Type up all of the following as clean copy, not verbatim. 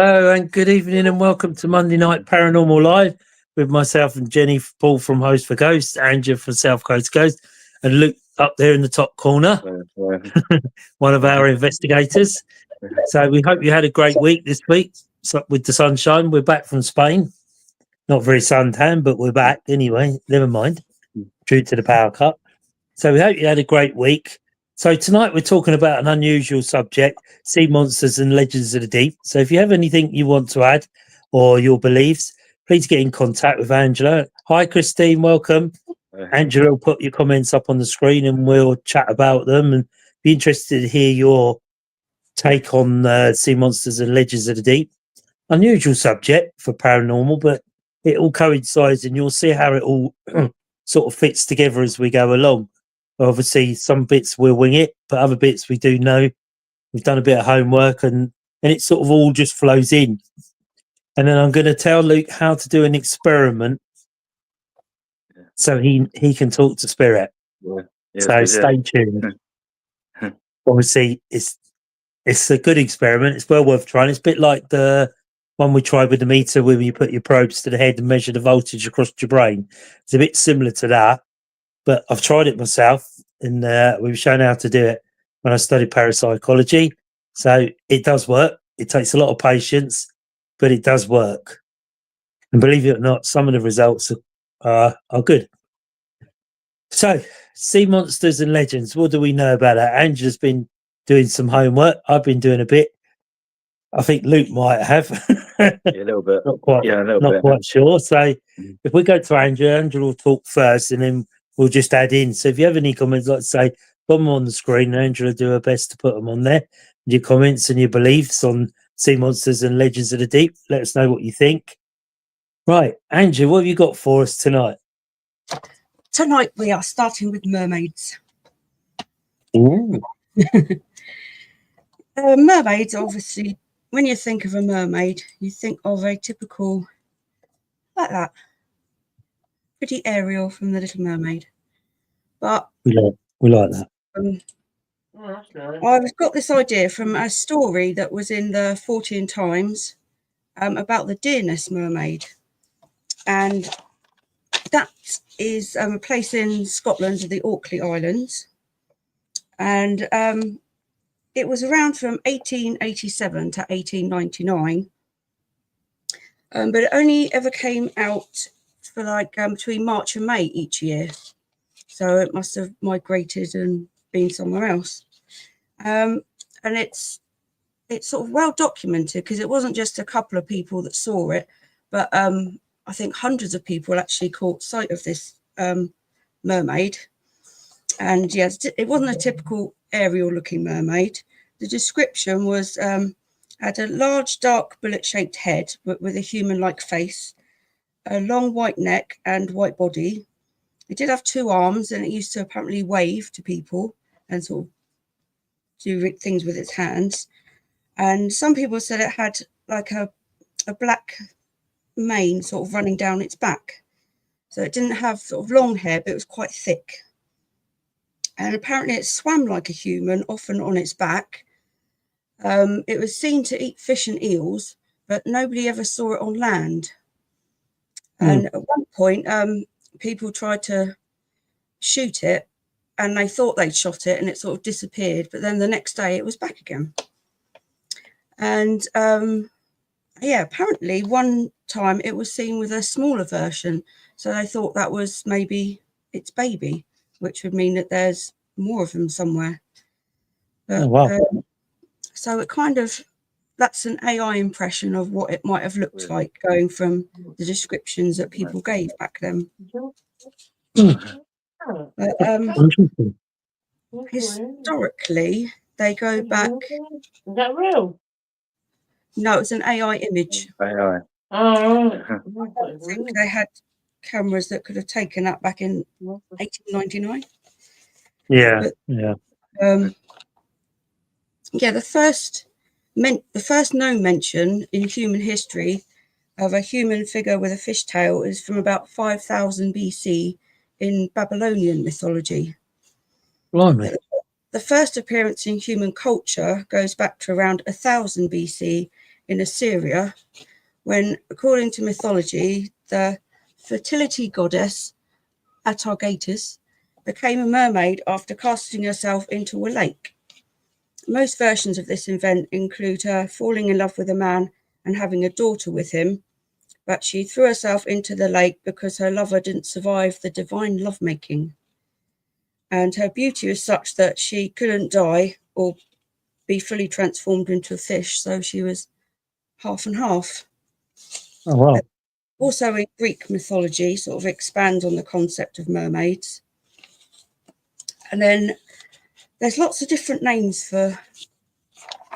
Hello and good evening and welcome to Monday Night Paranormal Live with myself and Jenny Paul from Host for Ghosts, Andrew from South Coast Ghost, and Luke up there in the top corner, one of our investigators. So we hope you had a great week this week with the sunshine. We're back from Spain. Not very suntan, but we're back anyway. Never mind, due to the power cut. So we hope you had a great week. So tonight we're talking about an unusual subject, sea monsters and legends of the deep. So if you have anything you want to add or your beliefs, please get in contact with Angela. Hi, Christine. Welcome. Angela will put your comments up on the screen and we'll chat about them and be interested to hear your take on sea monsters and legends of the deep. Unusual subject for paranormal, but it all coincides and you'll see how it all sort of fits together as we go along. Obviously, some bits we'll wing it, but other bits we do know. We've done a bit of homework and it sort of all just flows in. And then I'm going to tell Luke how to do an experiment so he can talk to Spirit. So stay tuned. Obviously, it's a good experiment. It's well worth trying. It's a bit like the one we tried with the meter where you put your probes to the head and measure the voltage across your brain. It's a bit similar to that. But I've tried it myself and we've shown how to do it when I studied parapsychology. So it does work. It takes a lot of patience, but it does work. And believe it or not, some of the results are good. So, sea monsters and legends. What do we know about that? Angela's been doing some homework. I've been doing a bit. I think Luke might have. Yeah, a little bit. Not quite sure. So if we go to Angela will talk first and then we'll just add in. So if you have any comments, like say, put them on the screen. And Angela will do her best to put them on there. Your comments and your beliefs on sea monsters and legends of the deep. Let us know what you think. Right, Angela, what have you got for us tonight? Tonight we are starting with mermaids. Ooh. Mermaids, obviously, when you think of a mermaid, you think of a typical, like that, pretty Ariel from The Little Mermaid. But we like that. I've got this idea from a story that was in the 14 Times about the Deerness mermaid. And that is a place in Scotland, the Orkney Islands. And it was around from 1887 to 1899. But it only ever came out for like between March and May each year. So it must have migrated and been somewhere else. And it's sort of well documented because it wasn't just a couple of people that saw it, but I think hundreds of people actually caught sight of this mermaid. And yes, it wasn't a typical Ariel looking mermaid. The description was had a large dark bullet-shaped head but with a human-like face, a long white neck and white body. It did have two arms and it used to apparently wave to people and sort of do things with its hands. And some people said it had like a black mane sort of running down its back. So it didn't have sort of long hair, but it was quite thick. And apparently it swam like a human, often on its back. It was seen to eat fish and eels, but nobody ever saw it on land. And at one point, people tried to shoot it and they thought they'd shot it and it sort of disappeared. But then the next day it was back again. And yeah, apparently one time it was seen with a smaller version. So they thought that was maybe its baby, which would mean that there's more of them somewhere. But, oh, wow. So it kind of, that's an AI impression of what it might have looked like going from the descriptions that people gave back then. But, historically, they go back. Is that real? No, it's an AI image. AI. Oh, I think they had cameras that could have taken that back in 1899. yeah, But, yeah. Yeah, the first known mention in human history of a human figure with a fish tail is from about 5000 BC in Babylonian mythology. Blimey. The first appearance in human culture goes back to around 1000 BC in Assyria, when, according to mythology, the fertility goddess Atargatis became a mermaid after casting herself into a lake. Most versions of this event include her falling in love with a man and having a daughter with him, but she threw herself into the lake because her lover didn't survive the divine lovemaking. And her beauty was such that she couldn't die or be fully transformed into a fish, so she was half and half. Oh, wow. Also in Greek mythology, sort of expands on the concept of mermaids. And then there's lots of different names for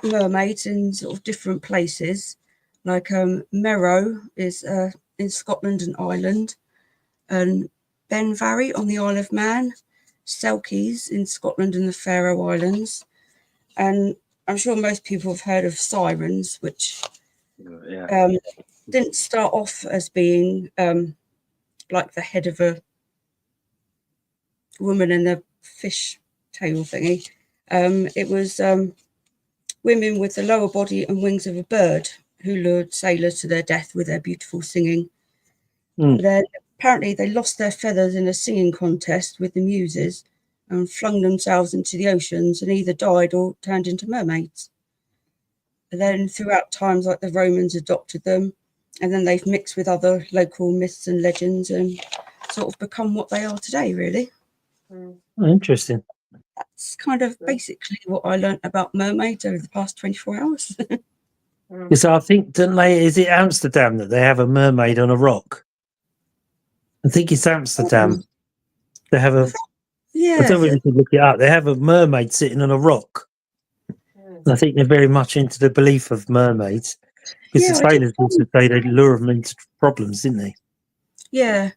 mermaids in sort of different places. Like Merrow is in Scotland and Ireland, and Benvarry on the Isle of Man, Selkies in Scotland and the Faroe Islands. And I'm sure most people have heard of sirens, which didn't start off as being like the head of a woman in the fish tail thingy. It was women with the lower body and wings of a bird who lured sailors to their death with their beautiful singing. Then apparently they lost their feathers in a singing contest with the muses and flung themselves into the oceans and either died or turned into mermaids. And then throughout times, like the Romans adopted them, and then they've mixed with other local myths and legends and sort of become what they are today, really. Oh, interesting. That's kind of basically what I learnt about mermaids over the past 24 hours. So I think, don't they, is it Amsterdam that they have a mermaid on a rock? I think it's Amsterdam. They have a, I don't really look it up. They have a mermaid sitting on a rock. I think they're very much into the belief of mermaids. Because the sailors also say they lure them into problems, didn't they? Yeah.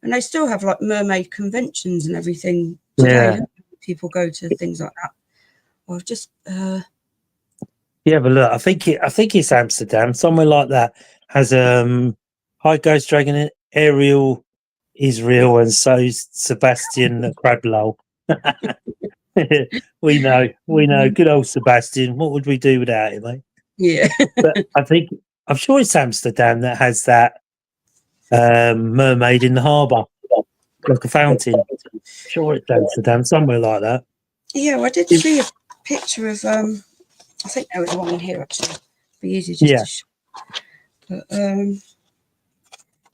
And they still have like mermaid conventions and everything today. Yeah. People go to things like that. Or just yeah, but look, I think it's Amsterdam, somewhere like that. Has High Ghost Dragon in it, Ariel is real, and so's Sebastian Crablow. we know. Good old Sebastian. What would we do without him, mate? Yeah. But I'm sure it's Amsterdam that has that mermaid in the harbour, like a fountain. Sure, it's Amsterdam, somewhere like that. Yeah, well, I did see a picture of I think there was one in here actually. Be easy just to show. But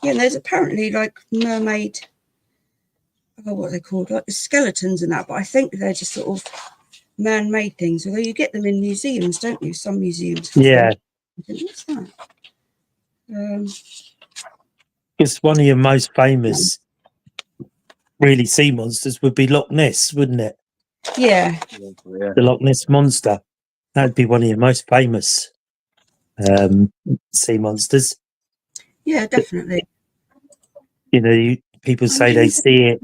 yeah, and there's apparently like mermaid, what are they called? Like the skeletons and that, but I think they're just sort of man-made things. Although you get them in museums, don't you? Some museums. Yeah. What's that? Because one of your most famous really sea monsters would be Loch Ness, wouldn't it? Yeah. The Loch Ness monster. That'd be one of your most famous sea monsters. Yeah, definitely. You know, people say they see it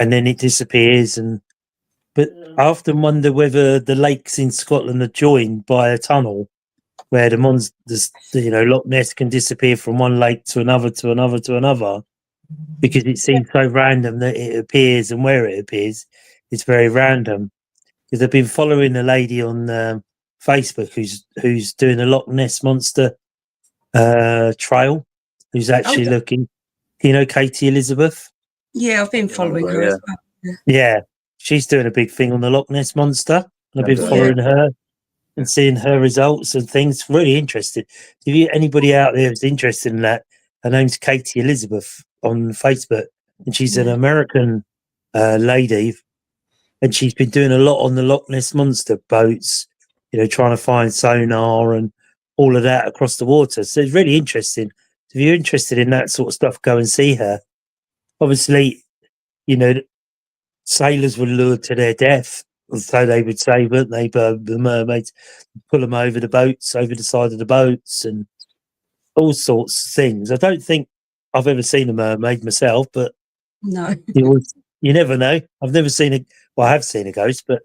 and then it disappears, but I often wonder whether the lakes in Scotland are joined by a tunnel where the monsters, Loch Ness can disappear from one lake to another, because it seems so random that it appears, and where it appears is very random. Because I've been following a lady on Facebook who's doing a Loch Ness monster trail, who's actually looking. You know Katie Elizabeth? Yeah, I've been following her as well. Yeah, she's doing a big thing on the Loch Ness monster, and I've been following her and seeing her results and things. Really interested. If anybody out there is interested in that, her name's Katie Elizabeth on Facebook, and she's an American lady, and she's been doing a lot on the Loch Ness monster boats, trying to find sonar and all of that across the water. So it's really interesting. If you're interested in that sort of stuff, go and see her. Obviously, sailors were lured to their death, so they would say, weren't they? But the mermaids pull them over the boats, over the side of the boats, and all sorts of things. I don't think I've ever seen a mermaid myself, but no, you never know. I've never seen I have seen a ghost, but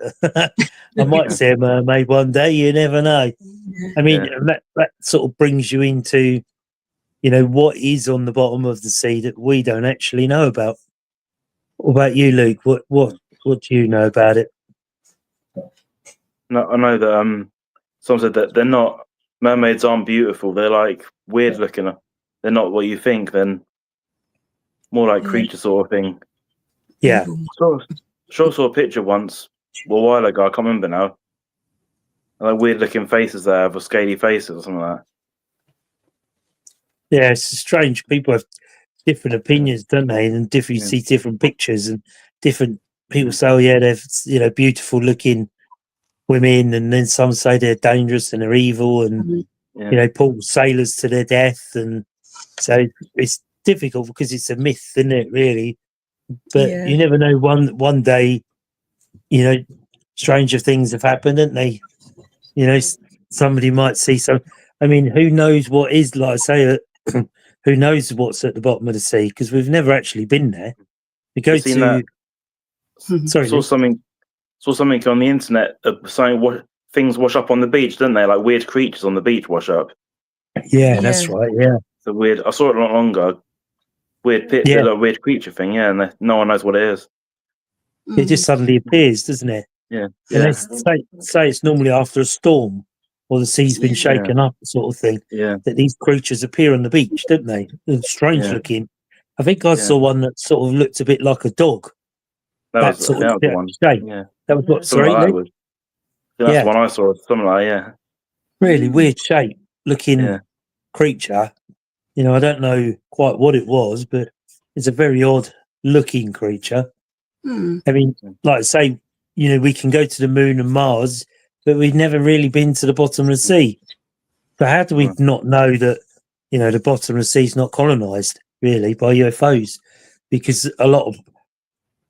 I might see a mermaid one day. You never know. I mean, that sort of brings you into, what is on the bottom of the sea that we don't actually know about. What about you, Luke? What do you know about it? No, I know that someone said that they're not mermaids aren't beautiful. They're like weird looking. They're not what you think. Then more like creature sort of thing. Yeah. Sure saw a picture once a while ago. I can't remember now. Like weird looking faces there, with scaly faces or something like that. Yeah, it's strange. People have different opinions, don't they? And you see different pictures, and different people say, "Oh, yeah, they're beautiful looking women," and then some say they're dangerous and they're evil, and pull sailors to their death, and so it's difficult because it's a myth, isn't it? Really, but you never know. One day, stranger things have happened, haven't they? Somebody might see some. I mean, who knows what is, like I say, who knows what's at the bottom of the sea, because we've never actually been there. We go to. That? Sorry, saw something on the internet saying things wash up on the beach, didn't they? Like weird creatures on the beach wash up. Yeah, that's right. Yeah, the weird. I saw it not long ago. Weird pit, a weird creature thing. Yeah, and no one knows what it is. It just suddenly appears, doesn't it? Yeah. And they say it's normally after a storm or the sea's been shaken up, sort of thing. Yeah. That these creatures appear on the beach, don't they? They're strange looking. I think I saw one that sort of looked a bit like a dog. That was the one. Shape. Yeah. That was what. Sorry, that's the one I saw. Something like really weird shape looking creature. I don't know quite what it was, but it's a very odd looking creature. I mean, like I say, we can go to the moon and Mars, but we've never really been to the bottom of the sea. So how do we not know that, the bottom of the sea is not colonized really by UFOs? Because a lot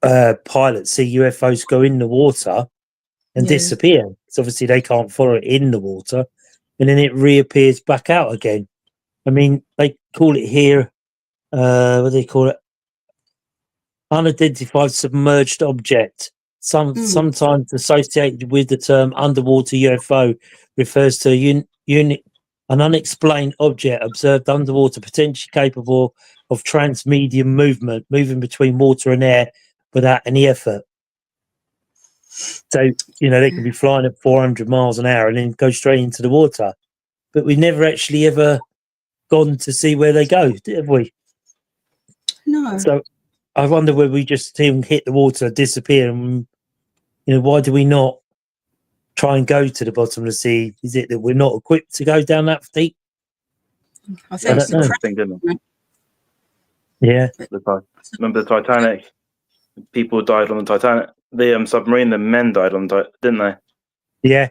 of pilots see UFOs go in the water and disappear. So obviously they can't follow it in the water, and then it reappears back out again. I mean, they call it here, what do they call it? Unidentified submerged object. Sometimes associated with the term underwater UFO refers to an unexplained object observed underwater, potentially capable of transmedium movement, moving between water and air without any effort. So, they can be flying at 400 miles an hour and then go straight into the water. But we've never actually ever gone to see where they go, have we? No. So I wonder whether we just see them hit the water, disappear, and why do we not try and go to the bottom of the sea? Is it that we're not equipped to go down that deep? I think it's the Kraken. Yeah. Remember the Titanic? People died on the Titanic. The submarine, the men died on it, didn't they? Yeah.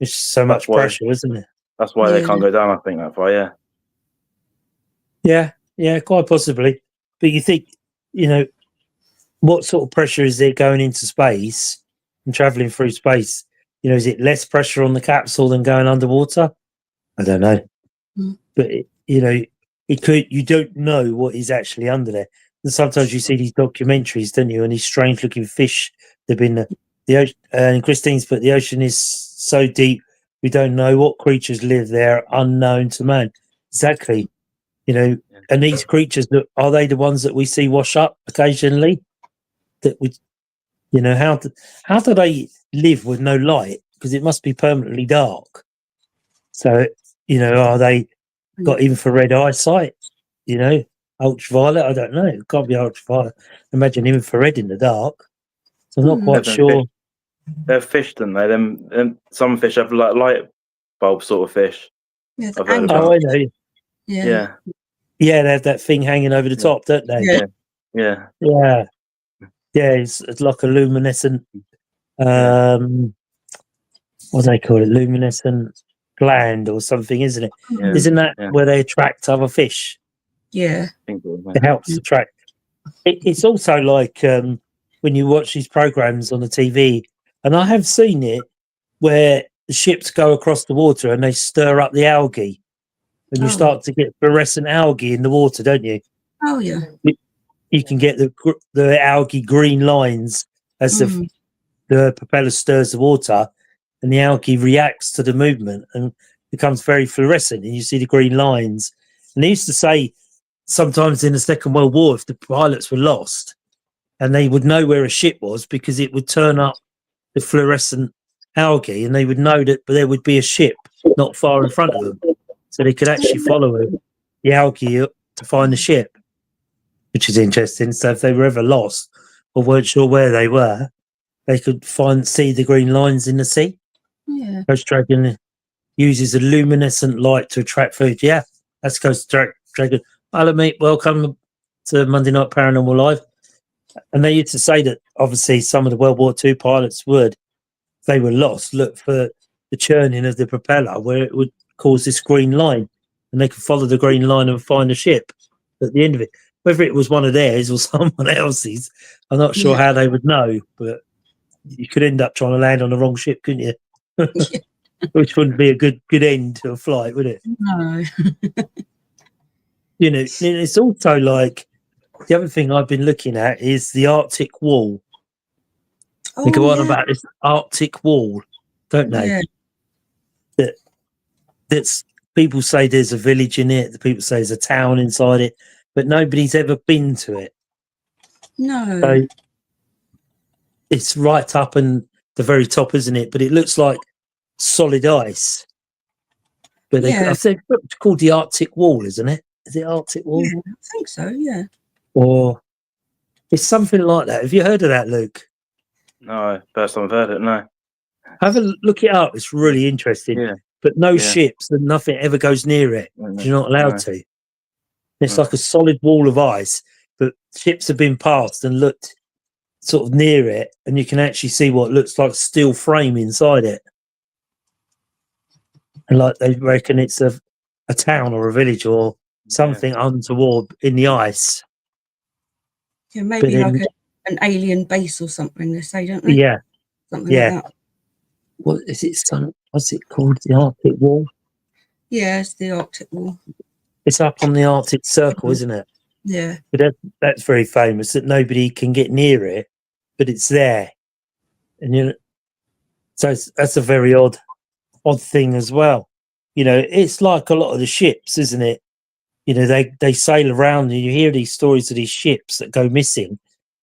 There's so much pressure, isn't it? That's why they can't go down, I think, that far, Yeah, quite possibly. But you think, what sort of pressure is there going into space and travelling through space? Is it less pressure on the capsule than going underwater? I don't know. But, it could. You don't know what is actually under there. And sometimes you see these documentaries, don't you? And these strange-looking fish. They've been the ocean. And Christine's put the ocean is so deep, we don't know what creatures live there, unknown to man. Exactly. And these creatures, are they the ones that we see wash up occasionally? That we, how do they live with no light? Because it must be permanently dark. So, are they got infrared eyesight? Ultraviolet? I don't know. It can't be ultraviolet. Imagine infrared in the dark. So I'm not quite sure. They're fish, don't they? Them some fish have like light bulb sort of fish. Yeah, I know. Yeah. Yeah, they have that thing hanging over the top, don't they? Yeah. It's like a luminescent. What do they call it? Luminescent gland or something, isn't it? Yeah. Isn't that where they attract other fish? Yeah. It helps attract. It's also like when you watch these programs on the TV, and I have seen it where the ships go across the water and they stir up the algae, and you start to get fluorescent algae in the water, don't you? Oh yeah. You can get the algae green lines as the propeller stirs the water, and the algae reacts to the movement and becomes very fluorescent, and you see the green lines. And they used to say sometimes in the Second World War, if the pilots were lost, and they would know where a ship was because it would turn up the fluorescent algae, and they would know that there would be a ship not far in front of them, so they could actually follow the algae up to find the ship, which is interesting. So if they were ever lost or weren't sure where they were, they could see the green lines in the sea. Yeah. Ghost Dragon uses a luminescent light to attract food. Yeah, that's Ghost Dragon. Hello, mate. Welcome to Monday Night Paranormal Live. And they used to say that obviously some of the World War II pilots would, if they were lost, look for the churning of the propeller where it would cause this green line, and they could follow the green line and find a ship at the end of it. Whether it was one of theirs or someone else's, I'm not sure how they would know, but you could end up trying to land on the wrong ship, couldn't you? Which wouldn't be a good end to a flight, would it? No. You know, it's also like, the other thing I've been looking at is the Arctic Wall. They go on about this Arctic Wall, don't they? Yeah. That's people say there's a village in it. The people say there's a town inside it, but nobody's ever been to it. No. So it's right up in the very top, isn't it? But it looks like solid ice. But I think it's called the Arctic Wall, isn't it? Is it Arctic Wall? Yeah, I think so. Yeah. Or it's something like that. Have you heard of that, Luke? No, first time I've heard it. No. Have a look it up. It's really interesting. Yeah. But no ships and nothing ever goes near it. You're not allowed to. It's like a solid wall of ice, but ships have been passed and looked sort of near it, and you can actually see what looks like a steel frame inside it. And like they reckon it's a town or a village or something untoward in the ice. Yeah, maybe like an alien base or something, they say, don't they? Yeah. Something like that. What is it? What's it called? The Arctic Wall? Yeah, it's the Arctic Wall. It's up on the Arctic Circle, isn't it? Yeah. But that's very famous, that nobody can get near it, but it's there. And so that's a very odd thing as well. You know, it's like a lot of the ships, isn't it? You know, they sail around and you hear these stories of these ships that go missing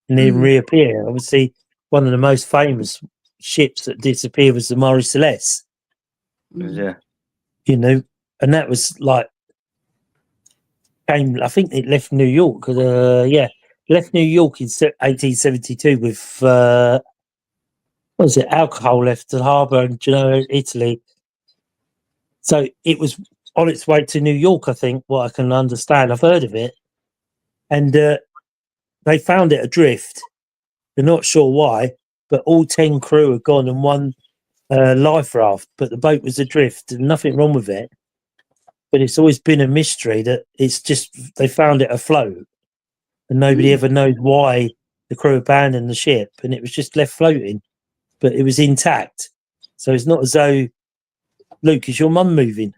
and then reappear. Obviously, one of the most famous ships that disappeared was the Marie Celeste. Yeah. You know, and that was like, I think it left New York. Left New York in 1872 with, what was it, alcohol left the harbour in Genoa, Italy. So it was on its way to New York, I think, what I can understand. I've heard of it. And they found it adrift. They're not sure why, but all 10 crew had gone and one life raft, but the boat was adrift and nothing wrong with it. But it's always been a mystery that it's just, they found it afloat and nobody ever knows why the crew abandoned the ship, and it was just left floating, but it was intact. So it's not as though, Luke, is your mum moving?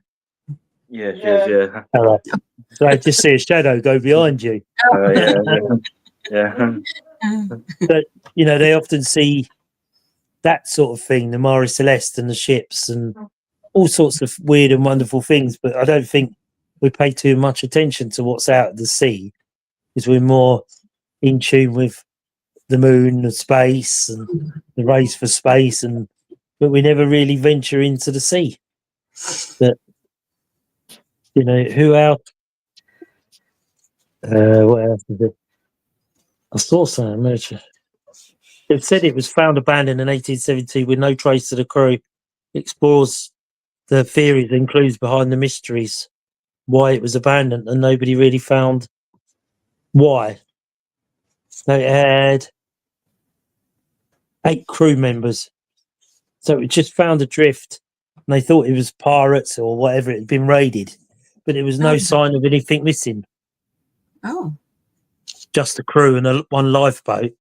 Yeah, she is, yeah. All right. So I just see a shadow go behind you. Yeah. But, you know, they often see that sort of thing, the Marie Celeste and the ships and all sorts of weird and wonderful things. But I don't think we pay too much attention to what's out at the sea, because we're more in tune with the moon and space and the race for space, but we never really venture into the sea. But, you know, who else? What else is it? I saw something. It said it was found abandoned in 1872 with no trace of the crew. Explores the theories and clues behind the mysteries, why it was abandoned, and nobody really found why. They had 8 crew members. So it just found adrift, and they thought it was pirates or whatever, it had been raided. But there was no sign of anything missing. Oh. Just the crew and one lifeboat.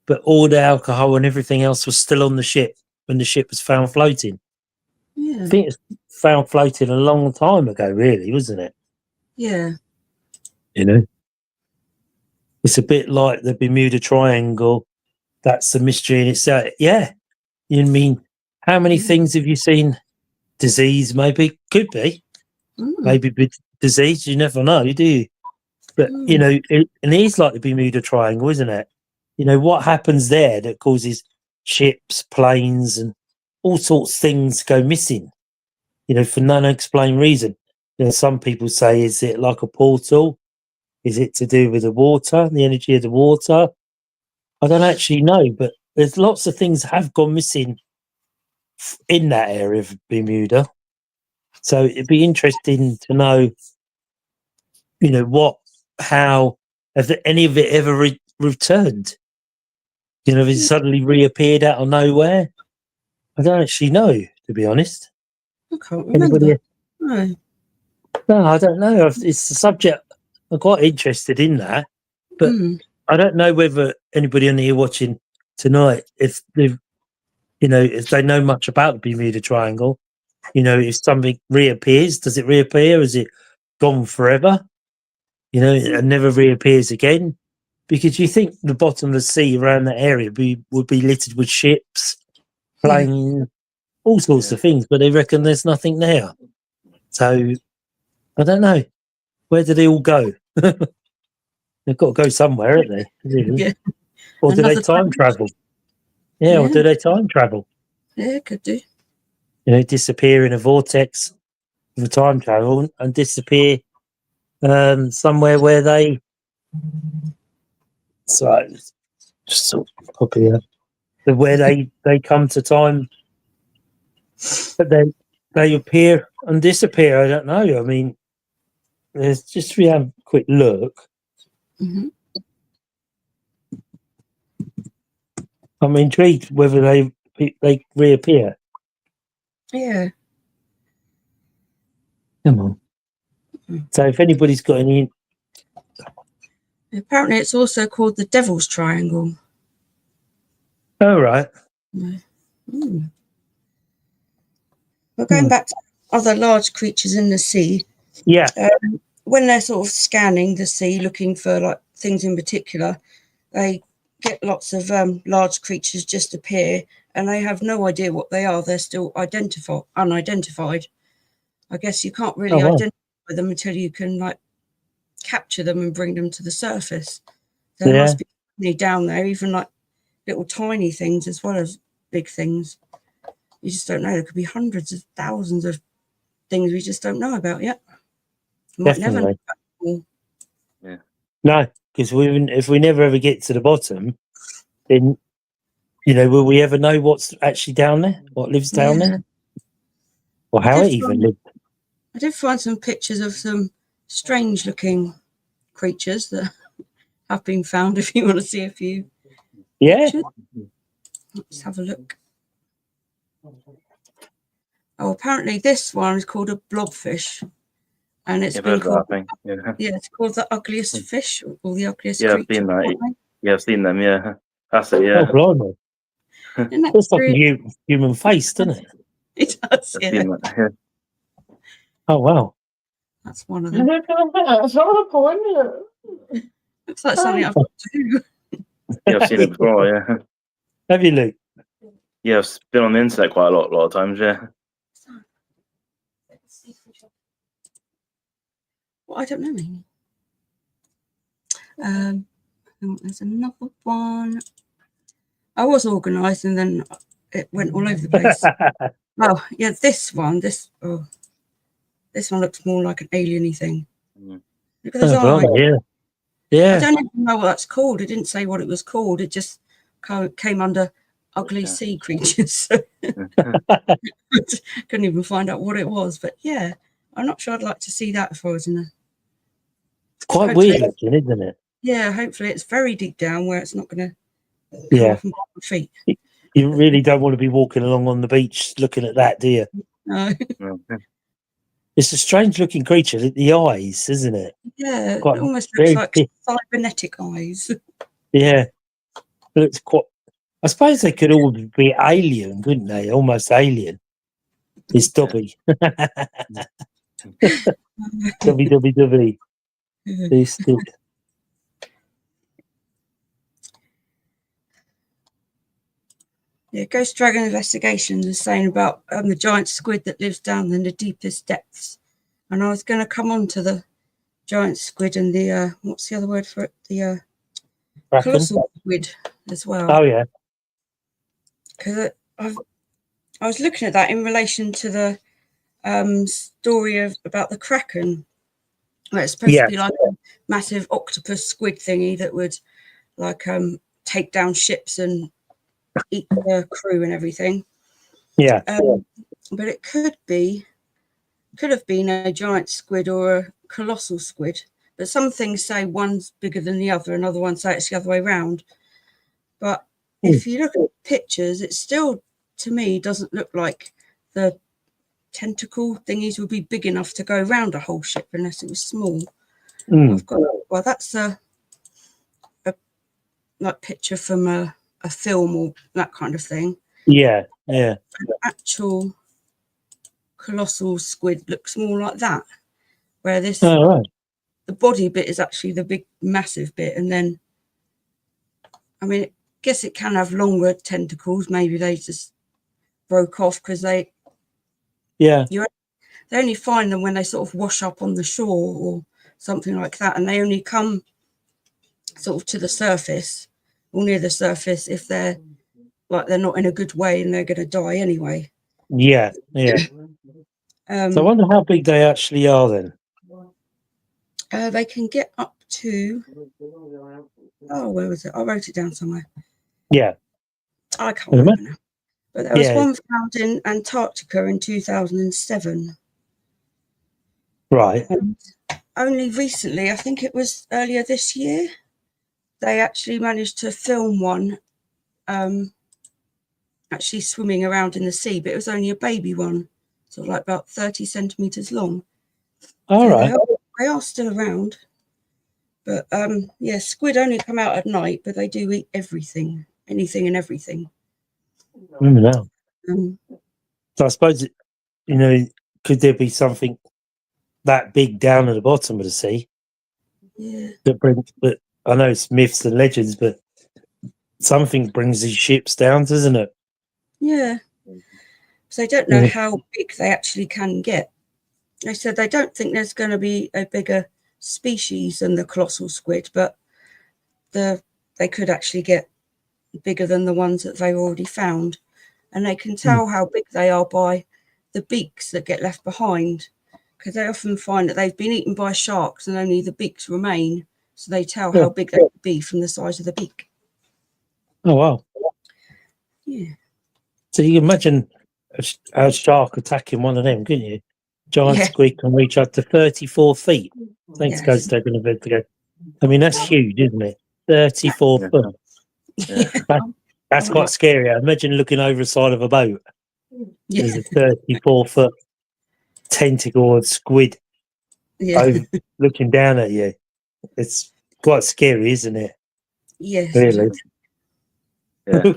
But all the alcohol and everything else was still on the ship when the ship was found floating. Yeah. I think it's found floating a long time ago, really, wasn't it? Yeah. You know? It's a bit like the Bermuda Triangle. That's the mystery in itself. Yeah. You mean, how many things have you seen? Disease, maybe. Could be. Maybe disease. You never know, do you? But, you know, and it is like the Bermuda Triangle, isn't it? You know, what happens there that causes ships, planes, and all sorts of things go missing, for no unexplained reason. Some people say, is it like a portal? Is it to do with the water, the energy of the water? I don't actually know, but there's lots of things have gone missing in that area of Bermuda. So it'd be interesting to know, how have any of it ever returned? If it suddenly reappeared out of nowhere? I don't actually know, to be honest. I can't remember. No. No, I don't know. It's a subject I'm quite interested in that, but I don't know whether anybody on here watching tonight, if they've, if they know much about the Bermuda Triangle, if something reappears, does it reappear? Is it gone forever? And never reappears again? Because you think the bottom of the sea around that area would be littered with ships, planes, all sorts of things, but they reckon there's nothing there. So I don't know. Where do they all go? They've got to go somewhere, haven't they? Really? Yeah. Or do they time travel? Yeah, or do they time travel? Yeah, could do. Disappear in a vortex of time travel and disappear somewhere where they. So, just sort of copy that. Where they come to time, but they appear and disappear. I don't know. I mean, there's just we have a quick look. I'm intrigued whether they reappear. Yeah. Come on. So if anybody's got any, apparently it's also called the Devil's Triangle. oh right. Well, going back to other large creatures in the sea. Yeah. When they're sort of scanning the sea, looking for like things in particular, they get lots of large creatures just appear, and they have no idea what they are. They're still unidentified. I guess you can't really identify them until you can like capture them and bring them to the surface. There must be many down there, even like little tiny things as well as big things. You just don't know. There could be hundreds of thousands of things we just don't know about yet. You might never know about them all. Yeah. No, because if we never ever get to the bottom, then will we ever know what's actually down there? What lives down there? Or how it even lived? I did find some pictures of some strange looking creatures that have been found, if you want to see a few pictures. Let's have a look. Oh, apparently this one is called a blobfish, and it's been called it's called the ugliest fish or the ugliest creature. I've seen that. I've seen them. Yeah, that's it. Yeah. Oh, blimey. It's like a human face, doesn't it? It does. Yeah. Oh wow. That's one of them. Looks like something I've got to do. Yeah, I've seen it before. Yeah. Have you, Luke? Yeah, I've been on the internet quite a lot of times. Yeah. Well, I don't know, maybe. There's another one. I was organised and then it went all over the place. Oh, yeah, this one looks more like an alien-y thing. Look at those eyes. Yeah. I don't even know what that's called. It didn't say what it was called. It just came under ugly sea creatures. Couldn't even find out what it was. But yeah, I'm not sure I'd like to see that if I was in a... It's quite weird looking, isn't it? Yeah, hopefully it's very deep down where it's not going to come off my feet. You really don't want to be walking along on the beach looking at that, do you? No. It's a strange looking creature, the eyes, isn't it? Yeah, it almost looks like cybernetic eyes. Yeah. But it's quite... I suppose they could all be alien, couldn't they? Almost alien. It's Dobby. Dobby. Yeah, Ghost Dragon Investigations is saying about the giant squid that lives down in the deepest depths. And I was going to come on to the giant squid and the, what's the other word for it? The colossal squid as well. Oh, yeah. Because I was looking at that in relation to the story about the Kraken, where it's supposed to be like a massive octopus squid thingy that would like take down ships and eat the crew and everything. Yeah. But it could have been a giant squid or a colossal squid. But some things say one's bigger than the other, and other ones say it's the other way around. But if you look at pictures, it still, to me, doesn't look like the tentacle thingies would be big enough to go around a whole ship unless it was small. I've got, well, that's a like picture from a film or that kind of thing. Yeah. An actual colossal squid looks more like that, where this the body bit is actually the big massive bit, and then I mean, I guess it can have longer tentacles. Maybe they just broke off because they only find them when they sort of wash up on the shore or something like that, and they only come sort of to the surface or near the surface if they're not in a good way and they're going to die anyway. Yeah. So I wonder how big they actually are then. They can get up to, where was it? I wrote it down somewhere. Yeah. I can't remember now. But there was one found in Antarctica in 2007. Right. And only recently, I think it was earlier this year, they actually managed to film one actually swimming around in the sea, but it was only a baby one, sort of like about 30 centimetres long. All right. They are still around. But squid only come out at night, but they do eat everything, anything and everything. No. So I suppose, could there be something that big down at the bottom of the sea? Yeah. But I know it's myths and legends, but something brings these ships down, doesn't it? Yeah. So they don't know how big they actually can get. They said they don't think there's going to be a bigger species than the colossal squid, but they could actually get bigger than the ones that they already found. And they can tell how big they are by the beaks that get left behind, because they often find that they've been eaten by sharks and only the beaks remain. So they tell how big they could be from the size of the beak. Oh, wow. Yeah. So you can imagine a shark attacking one of them, couldn't you? Giant squid can reach up to 34 feet. Thanks, Ghost, taking a bit to go. I mean, that's huge, isn't it? 34 foot. Yeah. That's quite scary. I imagine looking over the side of a boat. There's a 34-foot tentacle of squid looking down at you. It's quite scary, isn't it? Yes. Really. Yeah.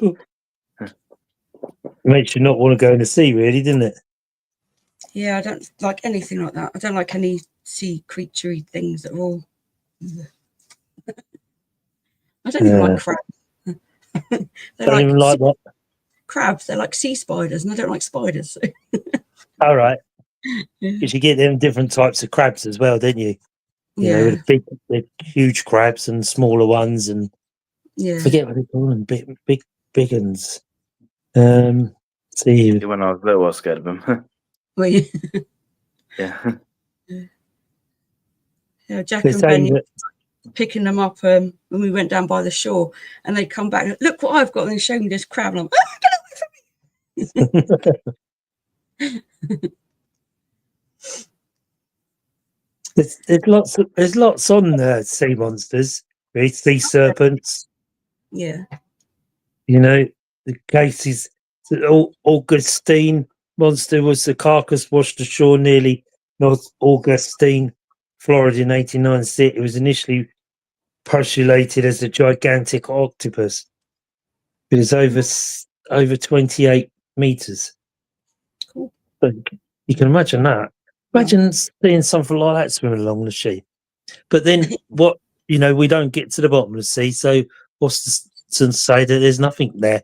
Makes you not want to go in the sea, really, doesn't it? Yeah, I don't like anything like that. I don't like any sea creaturey things at all. I don't even like crabs. Don't even like what? Crabs. They're like sea spiders, and I don't like spiders. So. All right. Because you get them different types of crabs as well, don't you? You know, the huge crabs and smaller ones, and forget what they call them, big ones. See, when I was little, I was scared of them. Were you? Yeah. Yeah, Jack and Ben picking them up when we went down by the shore, and they'd come back. Look what I've got! And they showed me this crab, and I'm get away from me. There's lots on sea monsters, sea serpents. Yeah. You know, the cases. The Augustine monster was the carcass washed ashore nearly North Augustine, Florida in 1896. It was initially postulated as a gigantic octopus. It is over 28 meters. Cool. But you can imagine that. Imagine seeing something like that swimming along the sea. But then we don't get to the bottom of the sea, so what's to say that there's nothing there?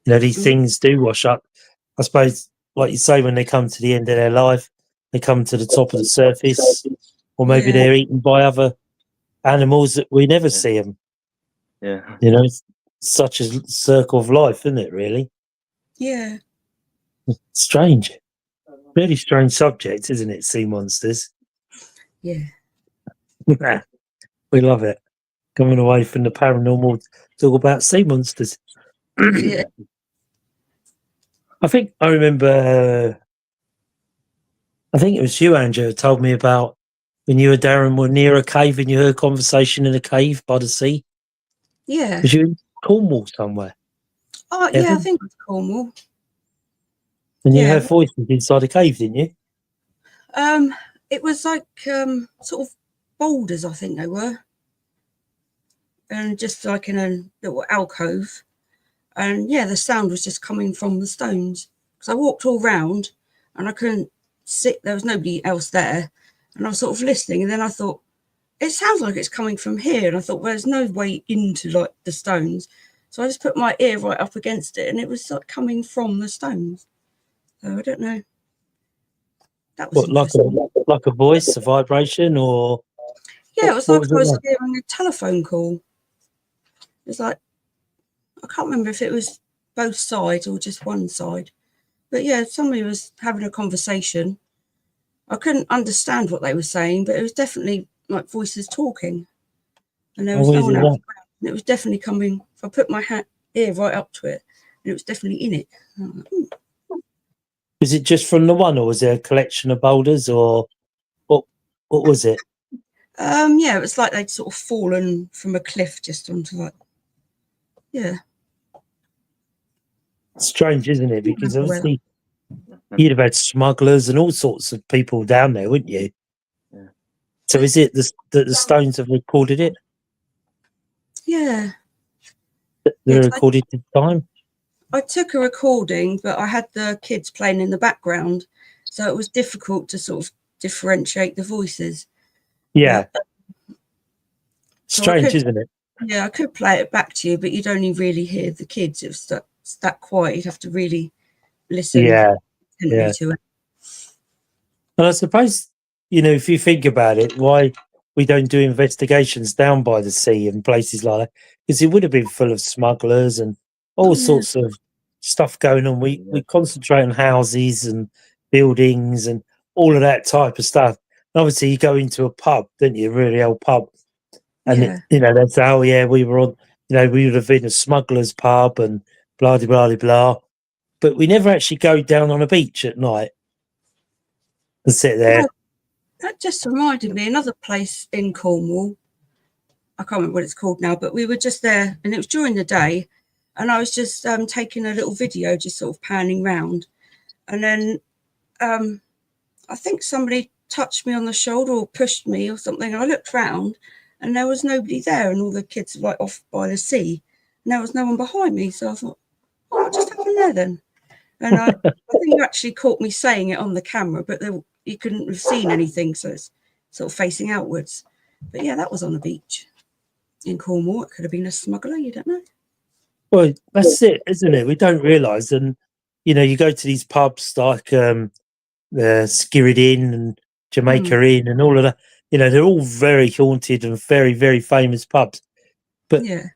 You know, these things do wash up. I suppose, like you say, when they come to the end of their life, they come to the top of the surface, or maybe they're eaten by other animals that we never see them. Yeah. You know, it's such a circle of life, isn't it, really? Yeah. Strange. Really strange subject, isn't it? Sea monsters. Yeah. We love it. Coming away from the paranormal, talk about sea monsters. Yeah. I think I remember. I think it was you, Andrew, who told me about when you and Darren were near a cave and you heard a conversation in a cave by the sea. Yeah. Was you in Cornwall somewhere? Oh, yeah, I Devon? think it's Cornwall. And you Yeah. heard voices inside a cave, didn't you? It was like sort of boulders, I think they were. And just like in a little alcove. And yeah, the sound was just coming from the stones. Because I walked all round and I couldn't sit, there was nobody else there. And I was sort of listening, and then I thought, it sounds like it's coming from here. And I thought, well, there's no way into like the stones. So I just put my ear right up against it, and it was like coming from the stones. So I don't know. That was What, like a voice, a vibration, or yeah, it was what like was I it was like? hearing a telephone call. It was like, I can't remember if it was both sides or just one side. But yeah, somebody was having a conversation. I couldn't understand what they were saying, but it was definitely like voices talking. And there How was no weird one is else that? around. And it was definitely coming. If I put my ear right up to it, and it was definitely in it. And I'm like, "Ooh." Was it just from the one, or was there a collection of boulders, or what? What was it? Yeah, it was like they'd sort of fallen from a cliff just onto like, yeah. Strange, isn't it? Because Remember where- obviously you'd have had smugglers and all sorts of people down there, wouldn't you? Yeah. So is it the stones have recorded it? Yeah. They Yeah, 'cause recorded the time? I took a recording, but I had the kids playing in the background, so it was difficult to sort of differentiate the voices. Yeah. So I Strange, could, isn't it? yeah, I could play it back to you, but you'd only really hear the kids. It was that quiet. You'd have to really listen Yeah. intently Yeah. to it. And I suppose, if you think about it, why we don't do investigations down by the sea and places like that, because it would have been full of smugglers and all Oh, yeah. sorts of stuff going on. We concentrate on houses and buildings and all of that type of stuff. And obviously, you go into a pub, don't you? A really old pub, and Yeah. that's how we were on. We would have been a smuggler's pub and blah blah blah blah. But we never actually go down on a beach at night and sit there. No, that just reminded me another place in Cornwall. I can't remember what it's called now, but we were just there, and it was during the day, and I was just taking a little video, just sort of panning round, and then I think somebody touched me on the shoulder or pushed me or something. I looked round, and there was nobody there, and all the kids were like off by the sea, and there was no one behind me. So I thought, oh, what just happened there then? And I think you actually caught me saying it on the camera, but you couldn't have seen anything, so it's sort of facing outwards. But yeah, that was on a beach in Cornwall. It could have been a smuggler, you don't know. Well, that's it, isn't it? We don't realise, and you go to these pubs like Skirrid Inn and Jamaica Inn and all of that. They're all very haunted and very, very famous pubs. But Yeah.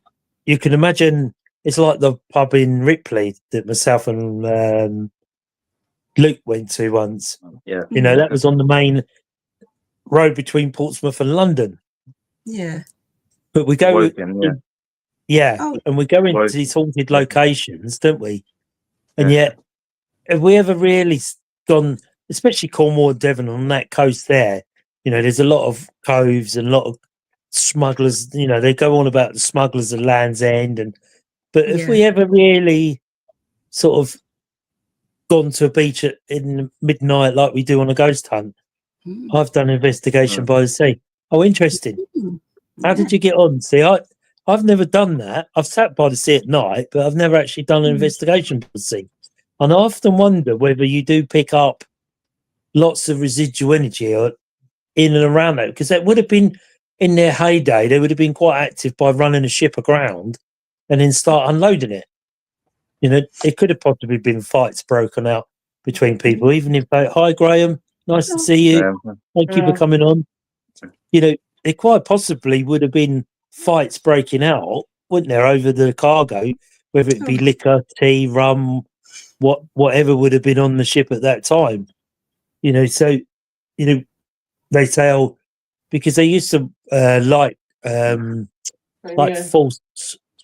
you can imagine it's like the pub in Ripley that myself and Luke went to once. Yeah. That was on the main road between Portsmouth and London. Yeah. But we go, Woking, yeah. Oh, and we go into Woking. these haunted locations, don't we? And yet, have we ever really gone, especially Cornwall and Devon on that coast there? There's a lot of coves and a lot of smugglers. They go on about the smugglers of Land's End, but if we ever really sort of gone to a beach in midnight like we do on a ghost hunt, I've done an investigation by the sea. Oh, interesting. How did you get on? See, I've never done that. I've sat by the sea at night, but I've never actually done an investigation by the sea. And I often wonder whether you do pick up lots of residual energy in and around that, because that would have been in their heyday. They would have been quite active by running a ship aground and then start unloading it. It could have possibly been fights broken out between people, even if hi Graham, nice to see you. Thank you for coming on. There quite possibly would have been fights breaking out, wouldn't there, over the cargo, whether it be liquor, tea, rum, whatever would have been on the ship at that time. So they say, oh, because they used to light false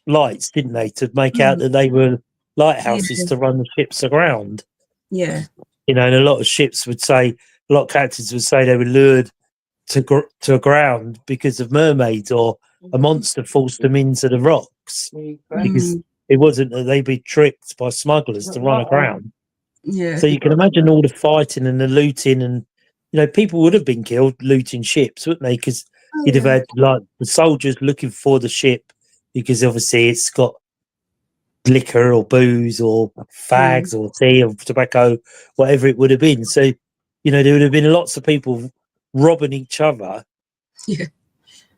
lights, didn't they, to make out that they were lighthouses to run the ships aground. Yeah. And a lot of ships would say, a lot of captains would say they were lured to ground because of mermaids, or a monster forced them into the rocks, because it wasn't that they'd be tricked by smugglers to run aground. Yeah. So you can imagine all the fighting and the looting, and people would have been killed looting ships, wouldn't they? Because you'd have had like the soldiers looking for the ship, because obviously it's got liquor or booze or fags or tea or tobacco, whatever it would have been. So there would have been lots of people robbing each other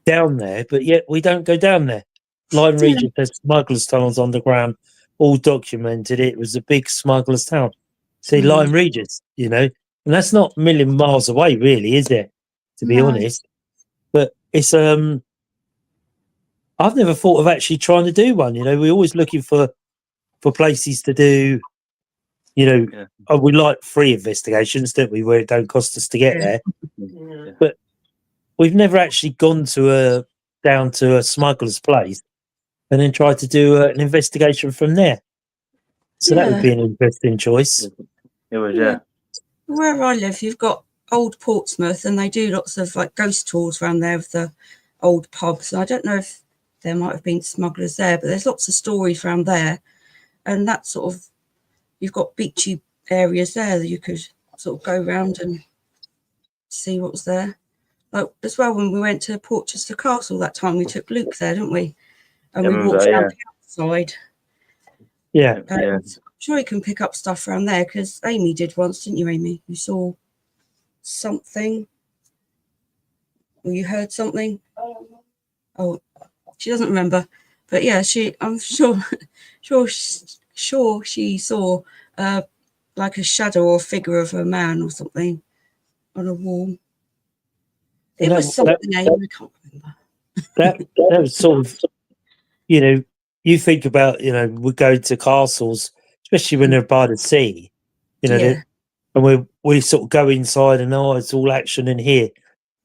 down there, but yet we don't go down there. Lyme Regis has smugglers' tunnels underground, all documented. It was a big smugglers' town. See, Lyme Regis, and that's not a million miles away, really, is it? To be honest, but it's I've never thought of actually trying to do one. We're always looking for places to do. We like free investigations, don't we, where it don't cost us to get there. But we've never actually gone down to a smuggler's place and then tried to do an investigation from there. So that would be an interesting choice. It would, yeah. Where I live, you've got Old Portsmouth, and they do lots of like ghost tours around there with the old pubs. I don't know if there might have been smugglers there, but there's lots of stories around there, and that sort of, you've got beachy areas there that you could sort of go around and see what was there. Like as well, when we went to Portchester Castle that time, we took Luke there, didn't we? And we walked around the outside. Yeah. I'm sure you can pick up stuff around there, because Amy did once, didn't you, Amy? You saw something, or you heard something. Oh, she doesn't remember, but yeah, I'm sure she saw like a shadow or figure of a man or something on a wall. It was something, Amy, I can't remember. That was sort of, you think about, we go to castles, especially when they're by the sea, and we sort of go inside and, it's all action in here.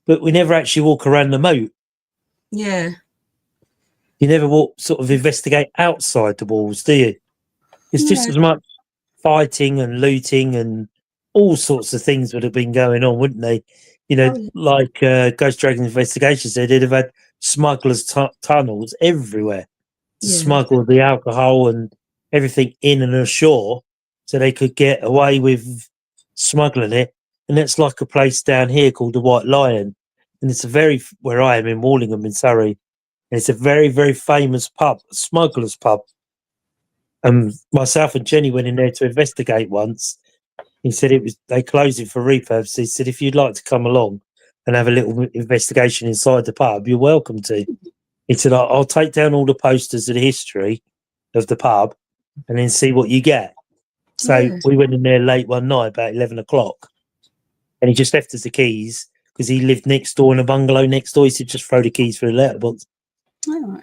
But we never actually walk around the moat. Yeah. You never sort of investigate outside the walls, do you? It's just as much fighting and looting and all sorts of things would have been going on, wouldn't they? Like Ghost Dragon Investigations, they'd have had smugglers' tunnels everywhere to smuggle the alcohol and everything in and ashore, so they could get away with smuggling it. And it's like a place down here called the White Lion, and it's where I am in Wallingham in Surrey, and it's a very, very famous pub, a smuggler's pub. And myself and Jenny went in there to investigate once. He said they closed it for refurbs. He said, if you'd like to come along and have a little investigation inside the pub, you're welcome to. He said, I'll take down all the posters of the history of the pub and then see what you get. So we went in there late one night, about 11 o'clock, and he just left us the keys because he lived next door in a bungalow next door. He said, just throw the keys through the letterbox. Oh.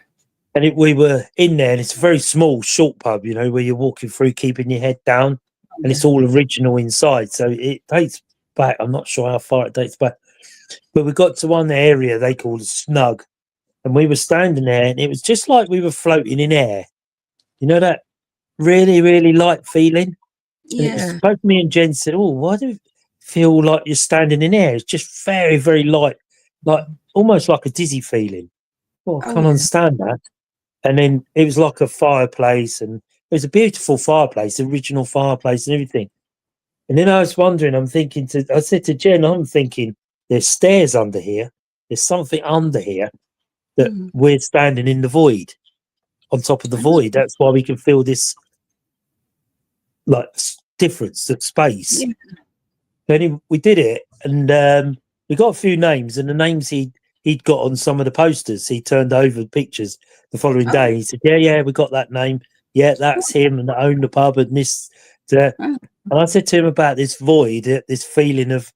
And we were in there, and it's a very small, short pub, where you're walking through, keeping your head down, and it's all original inside. So it dates back. I'm not sure how far it dates back, but we got to one area they called a snug, and we were standing there, and it was just like we were floating in air. That really, really light feeling. Yeah. And it was both me and Jen said, "Oh, why do you feel like you're standing in air? It's just very, very light, like almost like a dizzy feeling." Well, I can't understand that. And then it was like a fireplace, and it was a beautiful fireplace, original fireplace and everything. And then I was wondering, I said to Jen, I'm thinking, there's stairs under here. There's something under here that we're standing in the void, on top of the void. That's why we can feel this like difference of space. Yeah. Then we did it, and we got a few names, and the names he'd got on some of the posters. He turned over the pictures the following day. He said, yeah, we got that name. Yeah, that's him, and I own the pub and this. And I said to him about this void, this feeling of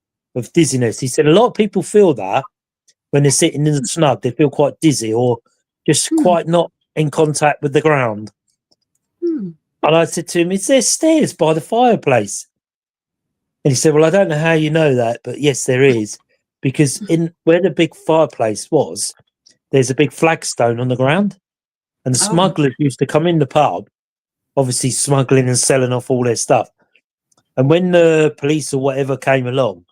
dizziness. He said, a lot of people feel that when they're sitting in the snug. They feel quite dizzy or just quite not in contact with the ground. And I said to him, "Is there stairs by the fireplace?" And he said, "Well, I don't know how you know that, but yes, there is, because in where the big fireplace was, there's a big flagstone on the ground, and the Oh. smugglers used to come in the pub, obviously smuggling and selling off all their stuff. And when the police or whatever came along,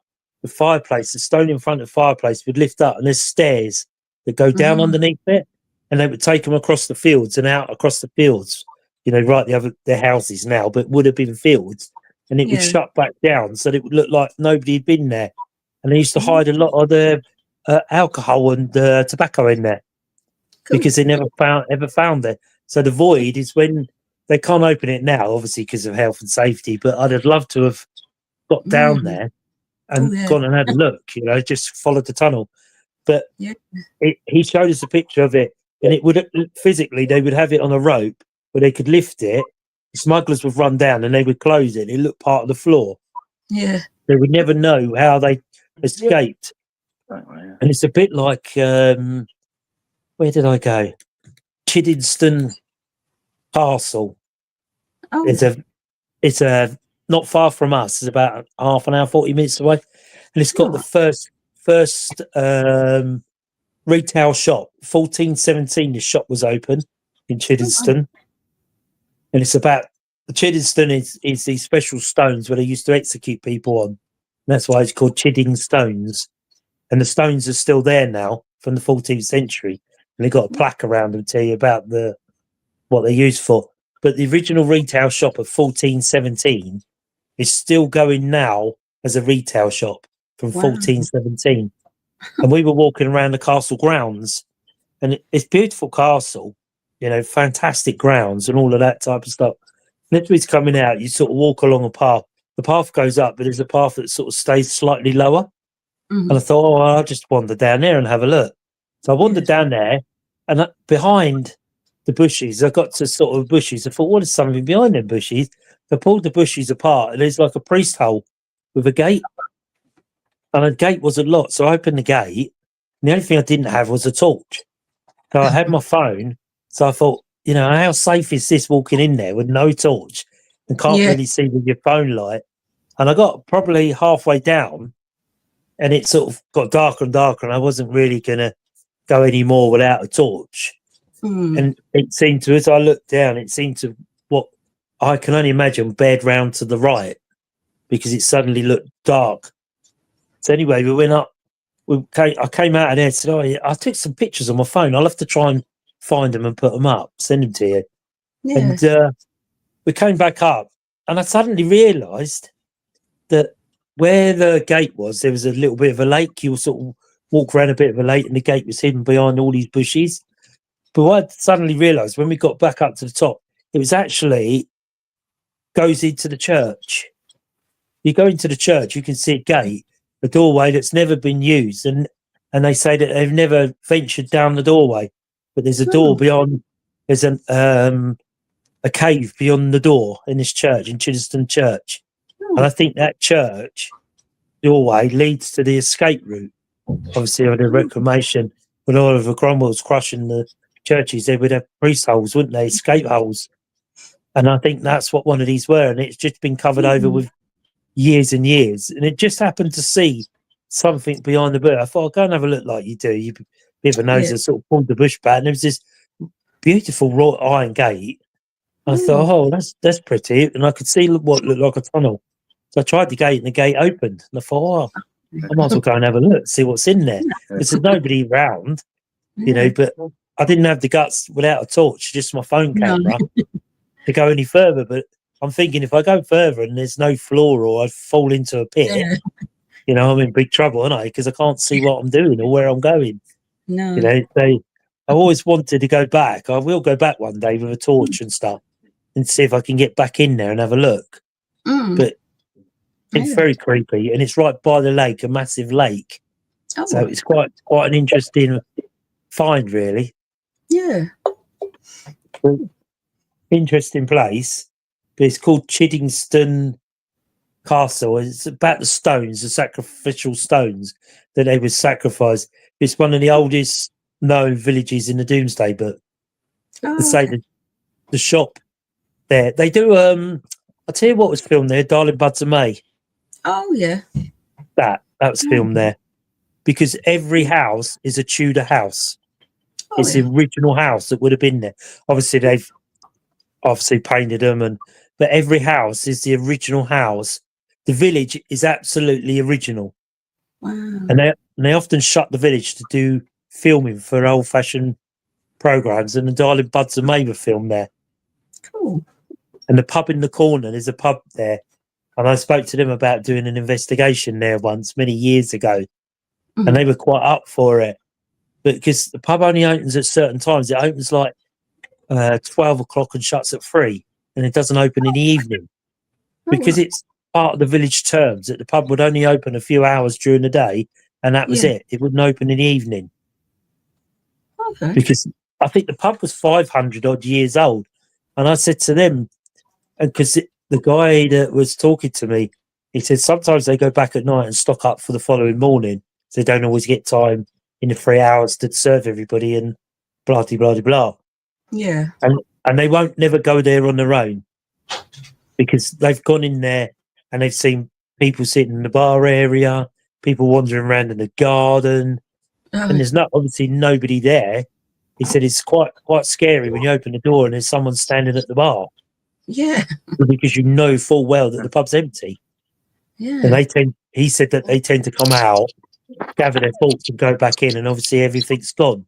the fireplace, the stone in front of the fireplace would lift up, and there's stairs that go down underneath it, and they would take them across the fields and out across the fields, right their houses now, but would have been fields, and it would shut back down, so that it would look like nobody had been there. And they used to hide a lot of the alcohol and tobacco in there because they never found it. So the void is when they can't open it now, obviously because of health and safety. But I'd have loved to have got down there and gone and had a look. Just followed the tunnel. But he showed us a picture of it, and it would physically they would have it on a rope where they could lift it. The smugglers would run down and they would close it. It looked part of the floor. Yeah, they would never know how they escaped. And it's a bit like where did I go? Chiddingstone Castle. Oh, It's a not far from us. It's about half an hour, 40 minutes away, and it's got the first retail shop. 1417, the shop was open in Chiddingstone, and it's about Chiddingstone is these special stones where they used to execute people on. And that's why it's called Chidding Stones, and the stones are still there now from the 14th century, and they got a plaque around them tell you about what they're used for. But the original retail shop of 1417 is still going now as a retail shop from 1417. And we were walking around the castle grounds, and it's a beautiful castle, fantastic grounds and all of that type of stuff. Literally coming out, you sort of walk along a path. The path goes up, but there's a path that sort of stays slightly lower. And I thought, I'll just wander down there and have a look. So I wandered down there, and behind the bushes, I got to sort of bushes. I thought, what is something behind them bushes? I pulled the bushes apart, and there's like a priest hole with a gate. And the gate wasn't locked, so I opened the gate. And the only thing I didn't have was a torch. So I had my phone. So I thought, how safe is this walking in there with no torch and can't really see with your phone light? And I got probably halfway down, and it sort of got darker and darker, and I wasn't really going to go any more without a torch. And it seemed to, as I looked down, it seemed to, what I can only imagine, beared round to the right because it suddenly looked dark. So anyway, we went up. I came out of there and said, I took some pictures on my phone. I'll have to try and find them and put them up, send them to you. And we came back up, and I suddenly realised that where the gate was, there was a little bit of a lake. You sort of walk around a bit of a lake, and the gate was hidden behind all these bushes. But what I suddenly realised when we got back up to the top, it was actually goes into the church. You go into the church, you can see a gate, a doorway that's never been used, and they say that they've never ventured down the doorway, but there's a door beyond. There's a cave beyond the door in this church, in Chiddingstone Church, and I think that church doorway leads to the escape route. Obviously, on the Reformation, when Oliver Cromwell was crushing the churches, they would have priest holes, wouldn't they? Escape holes. And I think that's what one of these were. And it's just been covered over with years and years. And it just happened to see something behind the bush. I thought, I'll go and have a look like you do. You bit of a nose and sort of pulled the bush back. And there was this beautiful wrought iron gate. And I thought, that's pretty. And I could see what looked like a tunnel. So I tried the gate, and the gate opened. And I thought, I might as well go and have a look, see what's in there. Because there's nobody around, but I didn't have the guts without a torch, just my phone camera, to go any further. But I'm thinking if I go further and there's no floor or I fall into a pit, I'm in big trouble, aren't I? Because I can't see what I'm doing or where I'm going. No. I always wanted to go back. I will go back one day with a torch and stuff and see if I can get back in there and have a look. But it's very creepy, and it's right by the lake, a massive lake. So it's quite an interesting find, really. Yeah. Interesting place. But it's called Chiddingstone Castle. It's about the stones, the sacrificial stones that they would sacrifice. It's one of the oldest known villages in the Domesday Book. They say that the shop there. They do. I'll tell you what was filmed there. Darling Buds of May. Oh yeah. That was filmed there, because every house is a Tudor house. Oh, It's the original house that would have been there. Obviously, they've painted them, but every house is the original house. The village is absolutely original, wow. and they often shut the village to do filming for old-fashioned programs. And the Darling Buds of May were filmed there. Cool. And the pub in the corner, there's a pub there, and I spoke to them about doing an investigation there once many years ago, and they were quite up for it. But because the pub only opens at certain times, it opens like 12 o'clock and shuts at 3, and it doesn't open in the evening, because it's part of the village terms that the pub would only open a few hours during the day, and that was it. It wouldn't open in the evening. Okay. Because I think the pub was 500 odd years old, and I said to them, and because the guy that was talking to me, he said sometimes they go back at night and stock up for the following morning, so they don't always get time in the 3 hours to serve everybody, and blah de blah de blah. Yeah. And they won't never go there on their own, because they've gone in there and they've seen people sitting in the bar area, people wandering around in the garden, and there's obviously nobody there. He said it's quite scary when you open the door and there's someone standing at the bar. Yeah. Because you know full well that the pub's empty. Yeah. And he said that they tend to come out, gather their thoughts and go back in, and obviously everything's gone.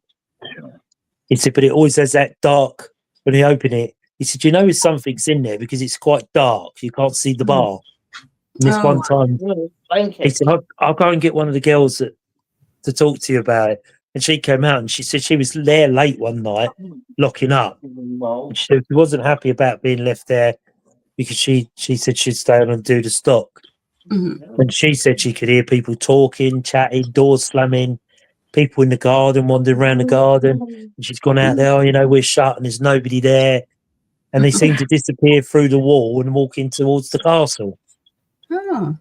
He said, but it always has that dark, when you open it, he said, you know if something's in there because it's quite dark, you can't see the bar. And this one time, he said, I'll go and get one of the girls to talk to you about it. And she came out and she said she was there late one night, locking up. And she wasn't happy about being left there, because she said she'd stay on and do the stock. And she said she could hear people talking, chatting, doors slamming, people in the garden, wandering around the garden. And she's gone out there, we're shut and there's nobody there. And they seem to disappear through the wall and walk in towards the castle. Oh.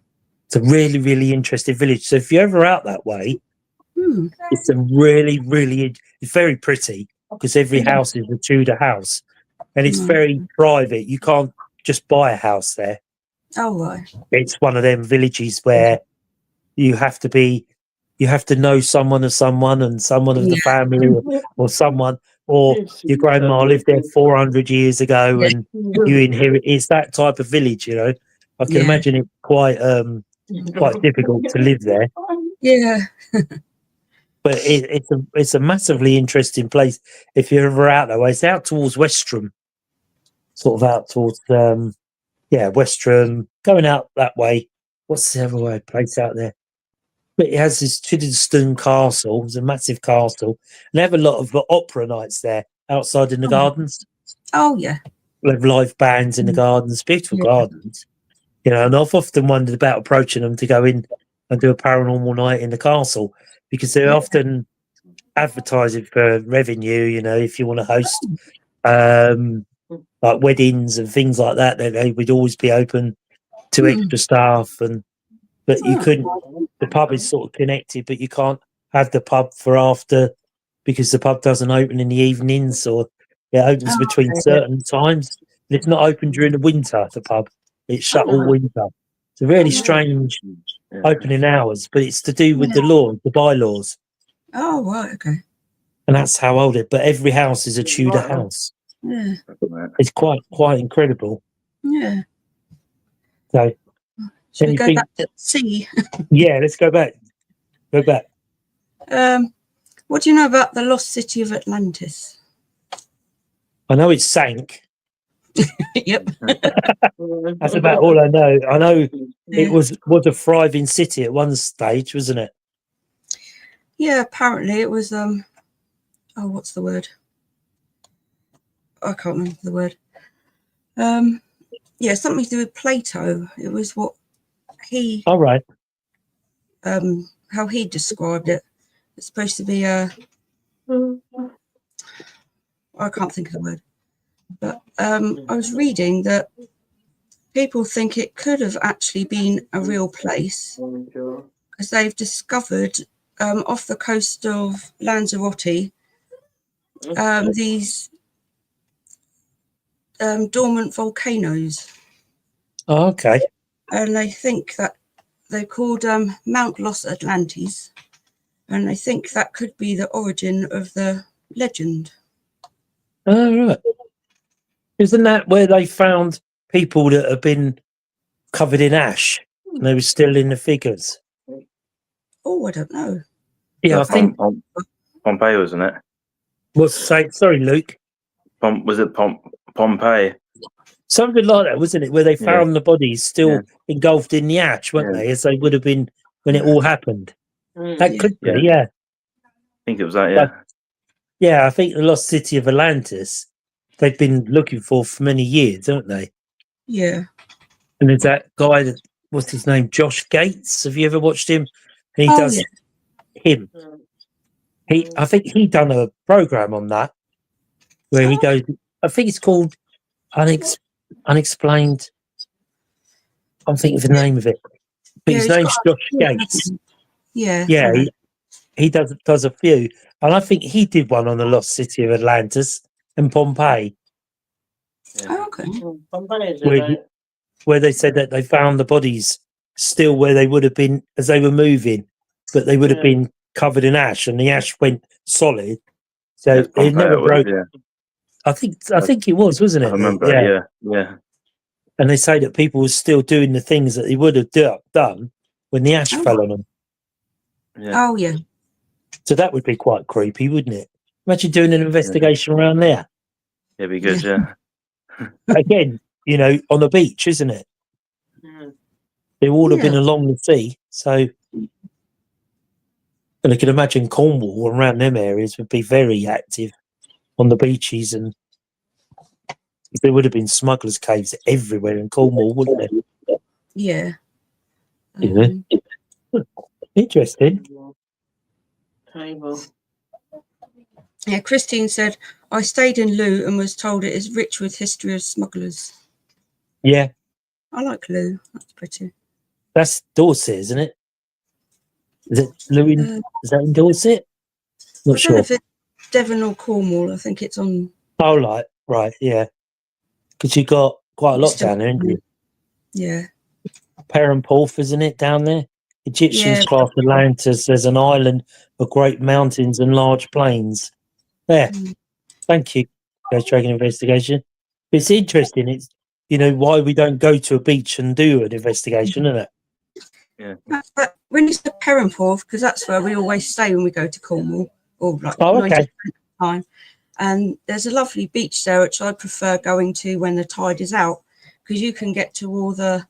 It's a really, really interesting village. So if you're ever out that way, it's a really, really, it's very pretty, because every house is a Tudor house, and it's very private. You can't just buy a house there. Oh, right. It's one of them villages where you have to know someone of someone, and someone of the family, or someone, or your grandma lived there 400 years ago, and you inherit. It's that type of village, I can imagine it quite difficult to live there. Yeah. But it's a massively interesting place if you're ever out that way. It's out towards Westram, sort of out towards Westram, going out that way. What's the other place out there? But it has this Chiddingstone Castle. It's a massive castle, and they have a lot of opera nights there outside in the gardens. Oh yeah. They have live bands in the gardens, beautiful gardens. And I've often wondered about approaching them to go in and do a paranormal night in the castle, because they're often advertising for revenue, if you want to host like weddings and things like that, they would always be open to extra staff. But you couldn't, the pub is sort of connected, but you can't have the pub for after, because the pub doesn't open in the evenings, or it opens between certain times. And it's not open during the winter, the pub. It's shut all winter. It's a really strange opening hours, but it's to do with the law, the bylaws. Oh, right, okay. And that's how old it. But every house is a Tudor house. Yeah. It's quite incredible. Yeah. So, should we go back to sea? Yeah, let's go back. Go back. What do you know about the Lost City of Atlantis? I know it sank. Yep. That's about all I know. I know it was a thriving city at one stage, wasn't it? Yeah, apparently it was what's the word? I can't remember the word. Something to do with Plato. It was what he how he described it. It's supposed to be I can't think of the word. But I was reading that people think it could have actually been a real place, because they've discovered off the coast of Lanzarote these dormant volcanoes, Oh, okay. and they think that they're called Mount Lost Atlantis, and they think that could be the origin of the legend. Oh, right. Isn't that where they found people that have been covered in ash and they were still in the figures? Oh, I don't know. Yeah, I think. Pompeii, wasn't it? Sorry, Luke. Was it Pompeii? Something like that, wasn't it? Where they found the bodies still engulfed in the ash, weren't they? As they would have been when it all happened. That could be, yeah. I think it was that, yeah. Yeah, I think the Lost City of Atlantis, they've been looking for many years, haven't they? Yeah. And there's that guy that, what's his name? Josh Gates. Have you ever watched him? And he does him. I think he done a program on that where he goes, I think it's called Unexplained. I'm thinking of the name of it. But his name's Josh Gates. Yeah. Yeah, he does a few. And I think he did one on the Lost City of Atlantis and Pompeii. Oh, okay. Where they said that they found the bodies still where they would have been as they were moving, but they would have been covered in ash, and the ash went solid. So it never broke. I think it was, wasn't it? I remember, yeah. And they say that people were still doing the things that they would have done when the ash fell on them. Yeah. Oh, yeah. So that would be quite creepy, wouldn't it? Imagine doing an investigation around there. It'd be good, yeah. Again, on the beach, isn't it? They would have been along the sea, so. And I can imagine Cornwall around them areas would be very active on the beaches, and there would have been smugglers' caves everywhere in Cornwall, wouldn't there? Yeah. Interesting. Yeah, Christine said, I stayed in Loo and was told it is rich with history of smugglers. Yeah. I like Loo. That's pretty. That's Dorset, isn't it? Is it Loo is that in Dorset? Not sure. I don't know if it's Devon or Cornwall. I think it's on. Oh, right, yeah. Because you got quite a lot down there, haven't you? Yeah. Paranormal, isn't it, down there? Egyptians class Atlantis. There's an island of great mountains and large plains. There. Thank you, Ghost Dragon Investigation. It's interesting. It's, why we don't go to a beach and do an investigation, isn't it? Yeah. But when you said Paranormal, because that's where we always stay when we go to Cornwall, or like 90% of the time. And there's a lovely beach there, which I prefer going to when the tide is out, because you can get to all the,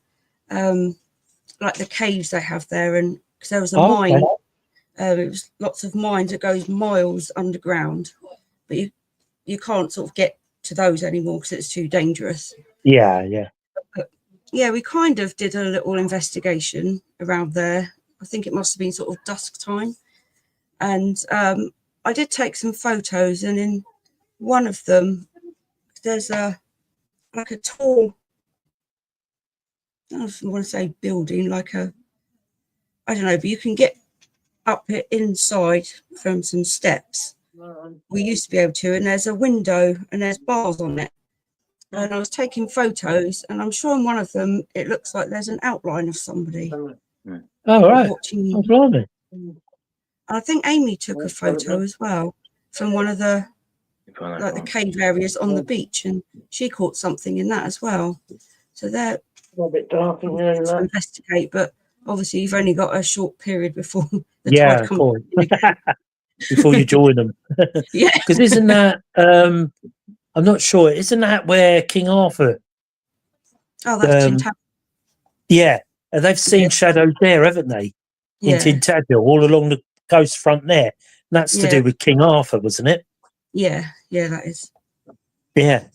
like the caves they have there. And because there was a mine, it was lots of mines that goes miles underground, but you can't sort of get to those anymore because it's too dangerous. Yeah. But, yeah, we kind of did a little investigation around there. I think it must have been sort of dusk time. And I did take some photos, and in one of them, there's a tall, I don't want to say building, I don't know, but you can get up it inside from some steps. We used to be able to, and there's a window and there's bars on it. And I was taking photos, and I'm sure in one of them it looks like there's an outline of somebody. Oh, right. Oh, blimey. I think Amy took a photo as well from one of the the cave areas on the beach, and she caught something in that as well. So they're a bit dark in there to investigate, but obviously you've only got a short period before the tide comes before you join them. Yeah, because isn't that I'm not sure, isn't that where King Arthur? Oh, that's Tintagel. Yeah, and they've seen shadows there, haven't they? In Tintagel, all along the coast front there. And that's to do with King Arthur, wasn't it? Yeah, that is. Yeah.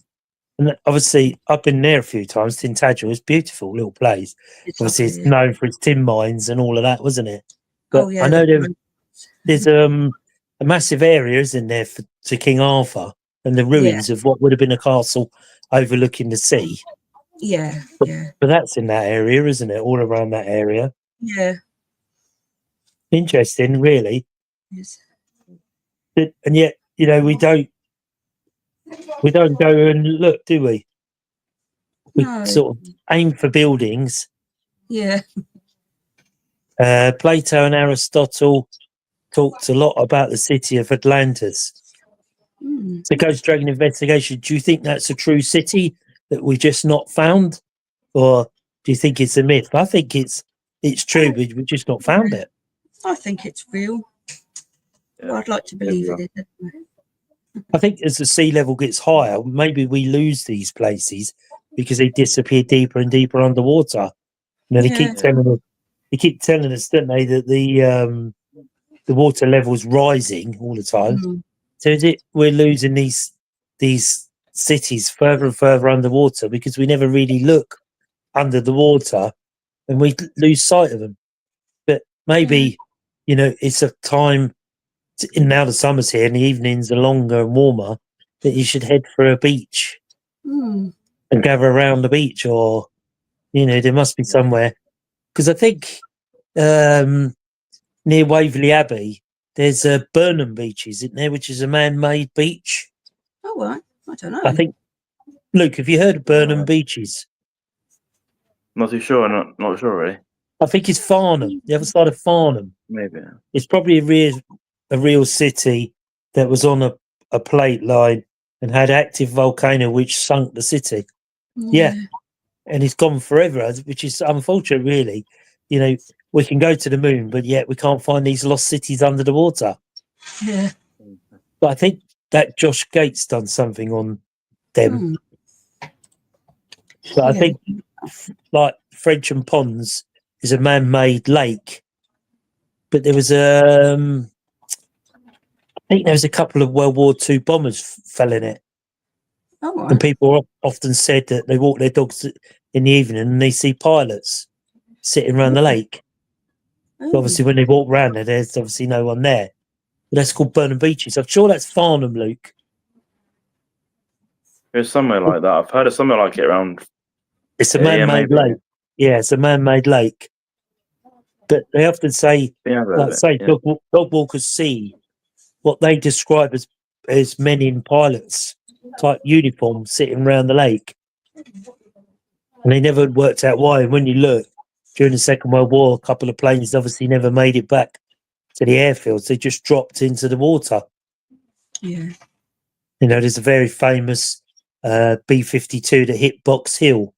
And obviously, I've been there a few times. Tintagel is beautiful little place. Obviously, it's known for its tin mines and all of that, wasn't it? But I know there's a massive area, isn't there, to King Arthur and the ruins of what would have been a castle overlooking the sea. Yeah. But that's in that area, isn't it? All around that area. Yeah. Interesting, really. Yes. And yet, we don't go and look, do we? We No. sort of aim for buildings. Yeah. Plato and Aristotle talked a lot about the city of Atlantis. Mm. So Ghost Dragon investigation, do you think that's a true city that we just not found? Or do you think it's a myth? I think it's true, but we just not found it. I think it's real. Yeah. Well, I'd like to believe it is. I think as the sea level gets higher, maybe we lose these places because they disappear deeper and deeper underwater. You know, they keep telling us, don't they, that the water level's rising all the time. Mm. So is it we're losing these cities further and further underwater because we never really look under the water and we lose sight of them. But maybe, you know, it's a time now the summer's here and the evenings are longer and warmer that you should head for a beach Mm. and gather around the beach, or, you know, there must be somewhere. Because I think near Waverley Abbey, there's a Burnham Beach, isn't there, which is a man-made beach. Oh, right. I don't know. I think, Luke, have you heard of Burnham Beaches? Not too sure. Not sure really. I think it's Farnham, the other side of Farnham. Maybe. It's probably a real city that was on a plate line and had active volcano which sunk the city. Yeah. And it's gone forever, which is unfortunate, really. You know, we can go to the moon, but yet we can't find these lost cities under the water. Yeah. But I think that Josh Gates done something on them. Mm. But I think, like Frensham Ponds is a man-made lake, but there was I think there was a couple of World War II bombers fell in it. Oh, right. And people often said that they walk their dogs in the evening and they see pilots sitting around the lake. But obviously, when they walk around there, there's obviously no one there. But that's called Burnham Beaches. I'm sure that's Farnham, Luke. There's somewhere like that. I've heard of somewhere like it around. It's a man-made lake. Yeah, it's a man-made lake. But they often say, dog walkers see what they describe as men in pilots type uniform sitting around the lake. And they never worked out why. And when you look, during the Second World War, a couple of planes obviously never made it back to the airfields. They just dropped into the water. Yeah. You know, there's a very famous B-52 that hit Box Hill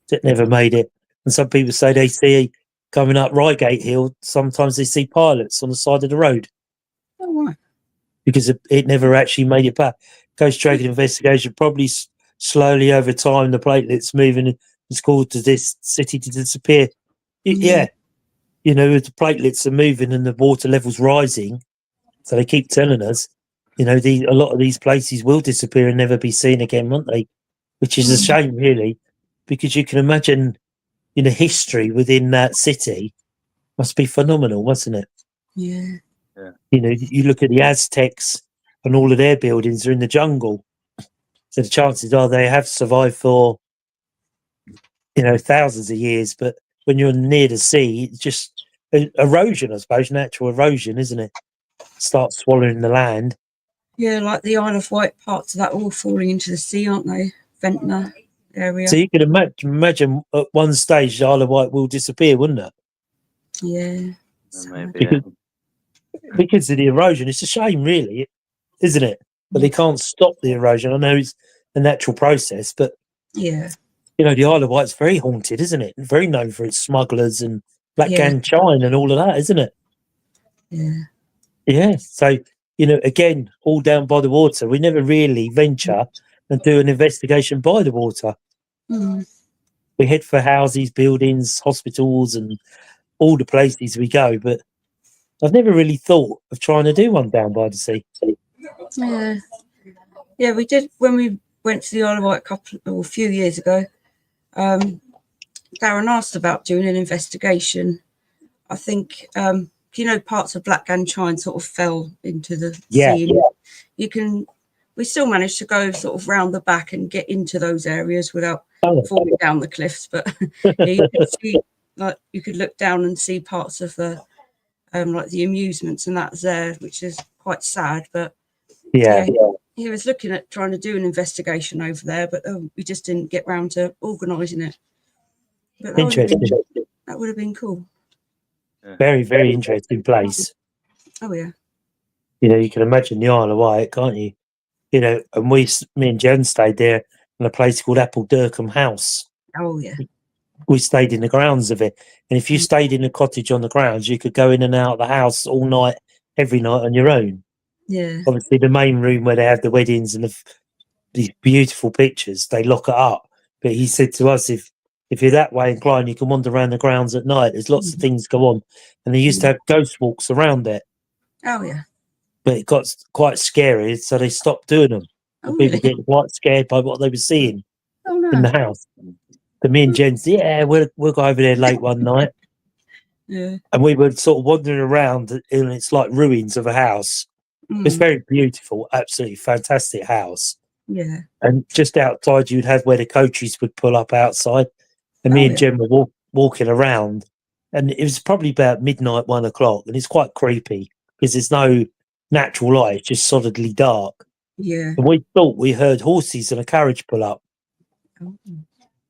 that never made it. And some people say they see coming up Reigate Hill, sometimes they see pilots on the side of the road. Oh, right. Because it never actually made it back. Ghost Dragon investigation, probably slowly over time, the platelets moving has caused this city to disappear. Yeah. You know, the platelets are moving and the water level's rising. So they keep telling us, you know, a lot of these places will disappear and never be seen again, won't they? Which is a shame, really, because you can imagine, you know, history within that city must be phenomenal, wasn't it? Yeah. You know, you look at the Aztecs and all of their buildings are in the jungle. So the chances are they have survived for, you know, thousands of years. But when you're near the sea, it's just erosion, I suppose, natural erosion, isn't it? Starts swallowing the land. Yeah, like the Isle of Wight, parts of that all falling into the sea, aren't they? Ventnor area. So you can imagine at one stage the Isle of Wight will disappear, wouldn't it? Yeah. Maybe. Because of the erosion. It's a shame, really, isn't it? But they can't stop the erosion. I know it's a natural process, but yeah, you know, the Isle of Wight's very haunted, isn't it? Very known for its smugglers and Black Gang Chine and all of that, isn't it? Yeah. Yeah. So, you know, again, all down by the water. We never really venture and do an investigation by the water. Mm. We head for houses, buildings, hospitals, and all the places we go. But I've never really thought of trying to do one down by the sea. Yeah. Yeah, we did when we went to the Isle of Wight a few years ago. Darren asked about doing an investigation. I think, you know, parts of Black Gang Chine sort of fell into the sea. Yeah. We still managed to go sort of round the back and get into those areas without falling down the cliffs. But yeah, you could see, like, you could look down and see parts of the, like the amusements and that's there, which is quite sad. But yeah, he was looking at trying to do an investigation over there, but we just didn't get round to organising it. But that would have been cool. Very, very interesting place. Oh yeah. You know, you can imagine the Isle of Wight, can't you? You know, and me and Jen stayed there in a place called Apple Durham House. Oh yeah. We stayed in the grounds of it. And if you stayed in a cottage on the grounds, you could go in and out of the house all night, every night on your own. Yeah. Obviously, the main room where they have the weddings and these beautiful pictures, they lock it up. But he said to us, if you're that way inclined, you can wander around the grounds at night. There's lots of things go on. And they used to have ghost walks around it. Oh yeah. But it got quite scary, so they stopped doing them. Oh, People really? getting quite scared by what they were seeing Oh no. in the house. But me and Jen said, yeah, we'll go over there late one night. Yeah. And we were sort of wandering around, and it's like ruins of a house. It's very beautiful, absolutely fantastic house. Yeah. And just outside, you'd have where the coaches would pull up outside. And me and Jen were walking around, and it was probably about midnight, 1 o'clock, and it's quite creepy because there's no natural light, it's just solidly dark. Yeah. And we thought we heard horses and a carriage pull up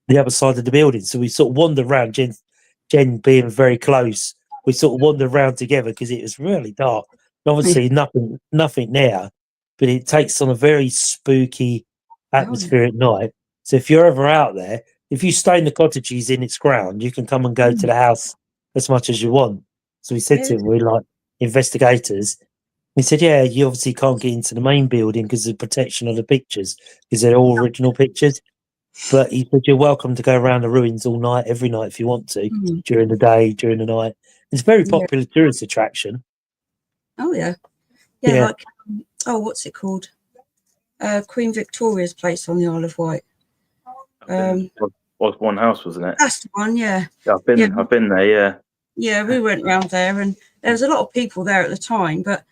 the other side of the building. So we sort of wandered around, Jen being very close. We sort of wandered around together because it was really dark. And obviously, nothing there, but it takes on a very spooky atmosphere at night. So if you're ever out there, if you stay in the cottages in its ground, you can come and go to the house as much as you want. So we said to him, we're like investigators. He said, yeah, you obviously can't get into the main building because of the protection of the pictures, because they're all original pictures. But he said, you're welcome to go around the ruins all night, every night if you want to, during the day, during the night. It's a very popular tourist attraction. Oh, yeah. Yeah, like, what's it called? Queen Victoria's place on the Isle of Wight. Was one house, wasn't it? That's the one, yeah. I've been there, yeah. Yeah, we went round there, and there was a lot of people there at the time, but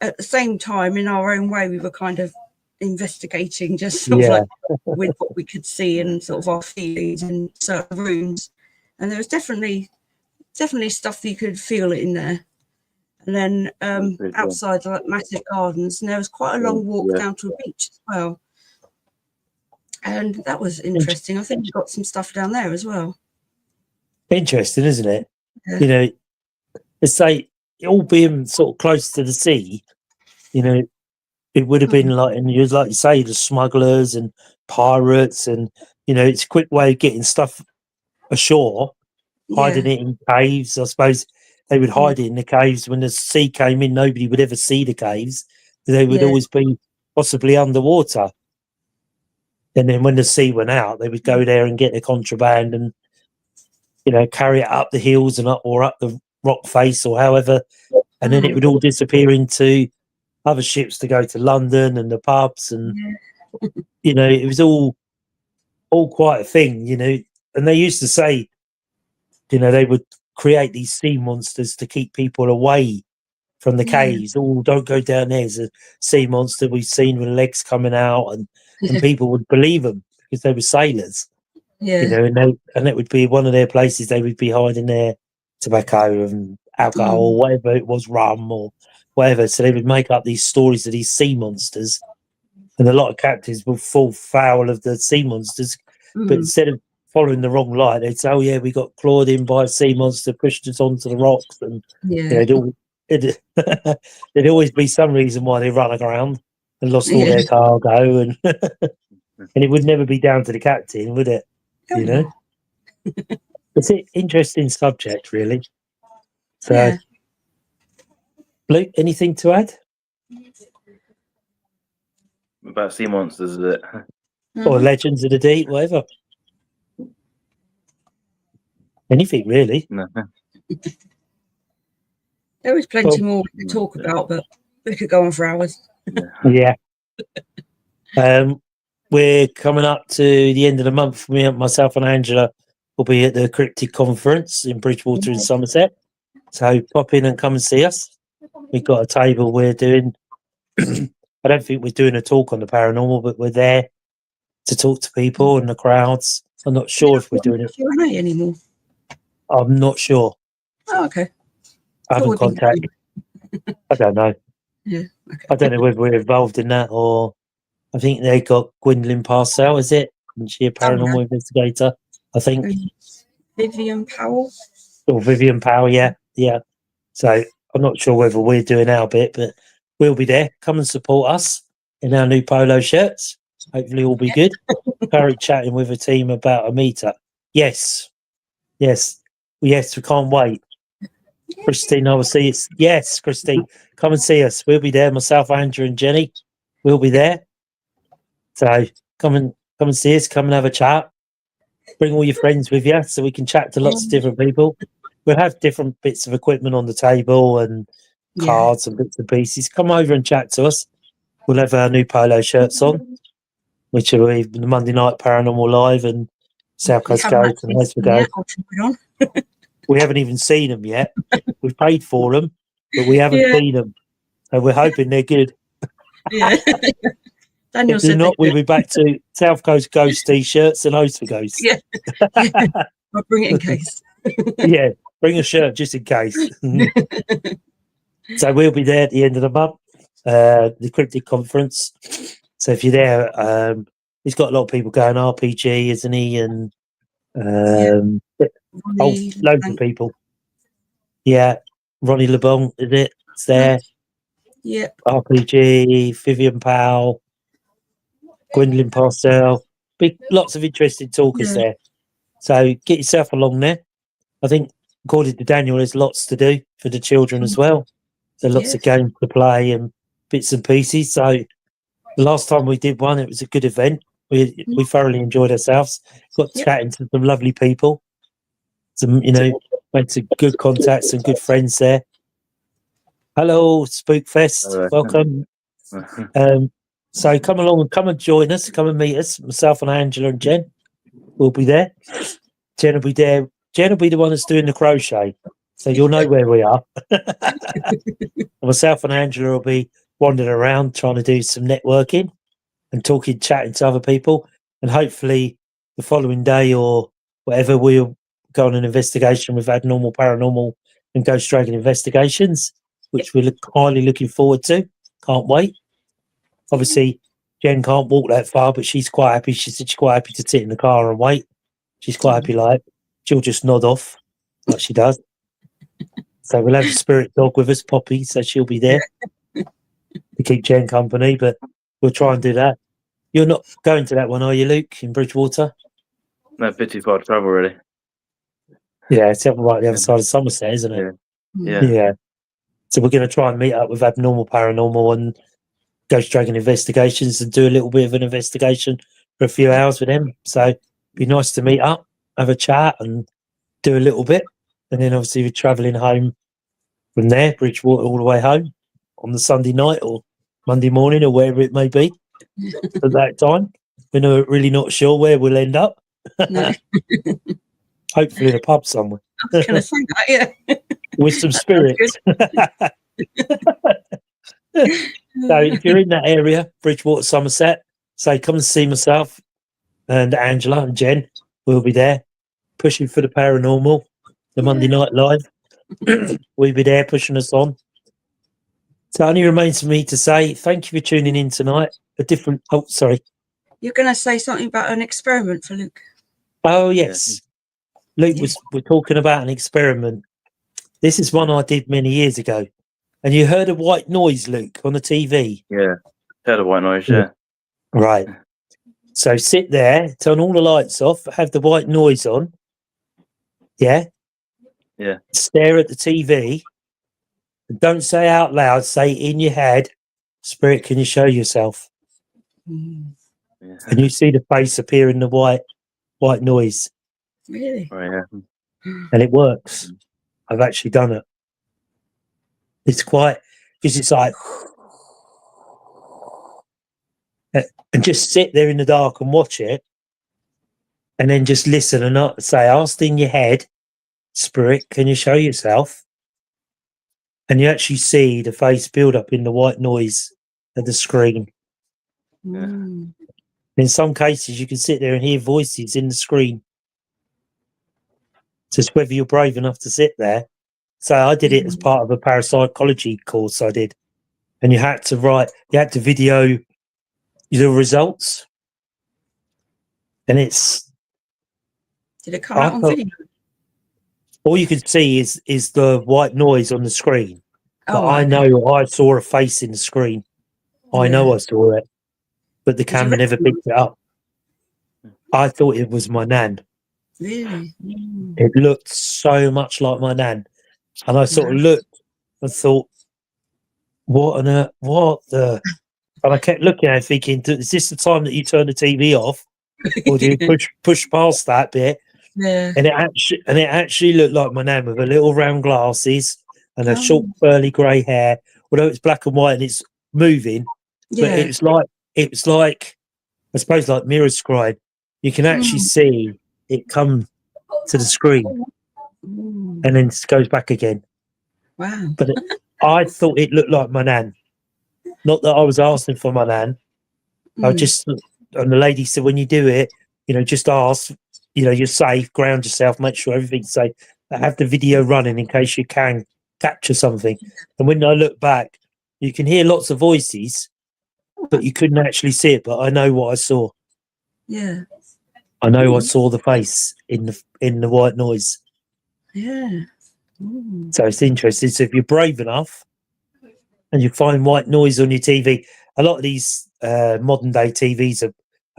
at the same time, in our own way, we were kind of investigating just sort of like with what we could see and sort of our feelings in certain rooms. And there was definitely stuff that you could feel in there. And then outside the massive gardens, and there was quite a long walk down to a beach as well. And that was interesting. I think we got some stuff down there as well. Interesting, isn't it? Yeah. You know, it's like all being sort of close to the sea, you know, it would have been like, and you like you say, the smugglers and pirates, and you know, it's a quick way of getting stuff ashore, hiding it in caves. I suppose they would hide it in the caves. When the sea came in, nobody would ever see the caves. They would always be possibly underwater. And then when the sea went out, they would go there and get the contraband and, you know, carry it up the hills and up the rock face or however. And then it would all disappear into other ships to go to London and the pubs. And, you know, it was all quite a thing, you know. And they used to say, you know, they would create these sea monsters to keep people away from the caves. Oh, don't go down there. There's a sea monster we've seen with legs coming out, and people would believe them because they were sailors. You know, and that would be one of their places. They would be hiding their tobacco and alcohol or whatever it was, rum or whatever. So they would make up these stories of these sea monsters, and a lot of captains would fall foul of the sea monsters. But instead of following the wrong light, they'd say, "Oh yeah, we got clawed in by a sea monster, pushed us onto the rocks," and you know, there'd always be some reason why they run aground and lost all their cargo, and and it would never be down to the captain, would it? You know, it's an interesting subject, really. So, Luke, anything to add about sea monsters? Is it or Legends of the Deep, whatever? Anything really? No. There was plenty more we could talk about, but we could go on for hours. Yeah. We're coming up to the end of the month. Myself and Angela will be at the Cryptid Conference in Bridgewater in Somerset. So pop in and come and see us. We've got a table we're doing. I don't think we're doing a talk on the paranormal, but we're there to talk to people and the crowds. I'm not sure if we're doing it. Q&A anymore? I'm not sure. Oh, okay. I haven't contacted. I don't know. Yeah. Okay. I don't know whether we're involved in that or I think they got Gwendolyn Parcell, is it? Isn't she a paranormal investigator? I think. Vivian Powell. Or Vivian Powell, yeah. So I'm not sure whether we're doing our bit, but we'll be there. Come and support us in our new polo shirts. Hopefully all be good. Currently chatting with a team about a meetup. Yes, we can't wait. Christine, I will see you. Yes, Christine, come and see us. We'll be there. Myself, Andrew, and Jenny, we'll be there. So come and see us. Come and have a chat. Bring all your friends with you so we can chat to lots of different people. We'll have different bits of equipment on the table and cards and bits and pieces. Come over and chat to us. We'll have our new polo shirts on, which will be the Monday Night Paranormal Live and South Coast Ghost and Let's Go. We haven't even seen them yet. We've paid for them, but we haven't seen them. So we're hoping they're good. Yeah. Daniel if they're said not, we'll be back to South Coast Ghost t-shirts and Host for Ghosts. Yeah. I'll bring it in case. Yeah, bring a shirt just in case. So we'll be there at the end of the month, the Cryptic Conference. So if you're there, he's got a lot of people going, RPG, isn't he? And loads of people. Yeah, Ronnie LeBon, is it? It's there. Yep. RPG, Vivian Powell, Gwendolyn Parcell. Lots of interesting talkers there. So get yourself along there. I think, according to Daniel, there's lots to do for the children as well. So lots of games to play and bits and pieces. So the last time we did one, it was a good event. We thoroughly enjoyed ourselves. Got chatting to some lovely people. Some, made some good contacts and good friends there. Hello, Spookfest. Welcome. So come along and come and join us. Come and meet us. Myself and Angela and Jen will be there. Jen will be there. Jen will be the one that's doing the crochet. So you'll know where we are. Myself and Angela will be wandering around trying to do some networking and chatting to other people. And hopefully the following day or whatever, we'll go on an investigation with Abnormal Paranormal and Ghost Dragon Investigations, which we're highly looking forward to. Can't wait. Obviously, Jen can't walk that far, but she's quite happy. She said she's quite happy to sit in the car and wait. She's quite happy, like she'll just nod off like she does. So we'll have a spirit dog with us, Poppy, so she'll be there to keep Jen company, but we'll try and do that. You're not going to that one, are you, Luke, in Bridgewater? No, a bit too far to travel, really. Yeah, it's right the other side of Somerset, isn't it? Yeah. So we're going to try and meet up with Abnormal Paranormal and Ghost Dragon Investigations and do a little bit of an investigation for a few hours with them. So it'd be nice to meet up, have a chat and do a little bit. And then obviously we're travelling home from there, Bridgewater, all the way home on the Sunday night or Monday morning or wherever it may be at that time. We're really not sure where we'll end up. No. Hopefully in a pub somewhere. I was going to say that, yeah. With some spirits. So if you're in that area, Bridgewater, Somerset, say come and see myself and Angela and Jen. We'll be there pushing for the paranormal, the Monday Night Live. We'll be there pushing us on. So it only remains for me to say thank you for tuning in tonight. Sorry. You're going to say something about an experiment for Luke. Oh, yes. Luke, we're talking about an experiment. This is one I did many years ago. And you heard a white noise, Luke, on the TV? Yeah, heard a white noise, yeah. Right. So sit there, turn all the lights off, have the white noise on. Yeah? Yeah. Stare at the TV. And don't say out loud, say in your head, Spirit, can you show yourself? Yeah. And you see the face appear in the white noise. Really? Oh, yeah. And it works. I've actually done it. It's quite, because it's like, and just sit there in the dark and watch it, and then just listen and not say, ask in your head, Spirit, can you show yourself? And you actually see the face build up in the white noise of the screen. Mm. In some cases, you can sit there and hear voices in the screen. Just whether you're brave enough to sit there. So I did it as part of a parapsychology course I did. And you had to video the results, and it's Did it come out on video? all you could see is the white noise on the screen. But Oh, I okay. know I saw a face in the screen. I know Yeah. I saw it, but the Did you camera never recognise picked it up. I thought it was my nan. Really? It looked so much like my nan, and I sort of looked and thought, "What on earth? What the?" And I kept looking at it, thinking, "Is this the time that you turn the TV off, or do you push past that bit?" Yeah. And it actually looked like my nan with her little round glasses and her Oh. short curly grey hair. Although it's black and white and it's moving, but Yeah. it's like I suppose like mirror scribe. You can actually see it come to the screen Mm. and then it goes back again. Wow. But I thought it looked like my nan. Not that I was asking for my nan. I just, and the lady said, when you do it, just ask, you're safe, ground yourself, make sure everything's safe. Have the video running in case you can capture something. And when I look back, you can hear lots of voices, but you couldn't actually see it. But I know what I saw. Yeah. I know I saw the face in the white noise. Yeah. So it's interesting. So if you're brave enough and you find white noise on your TV, a lot of these modern day TVs are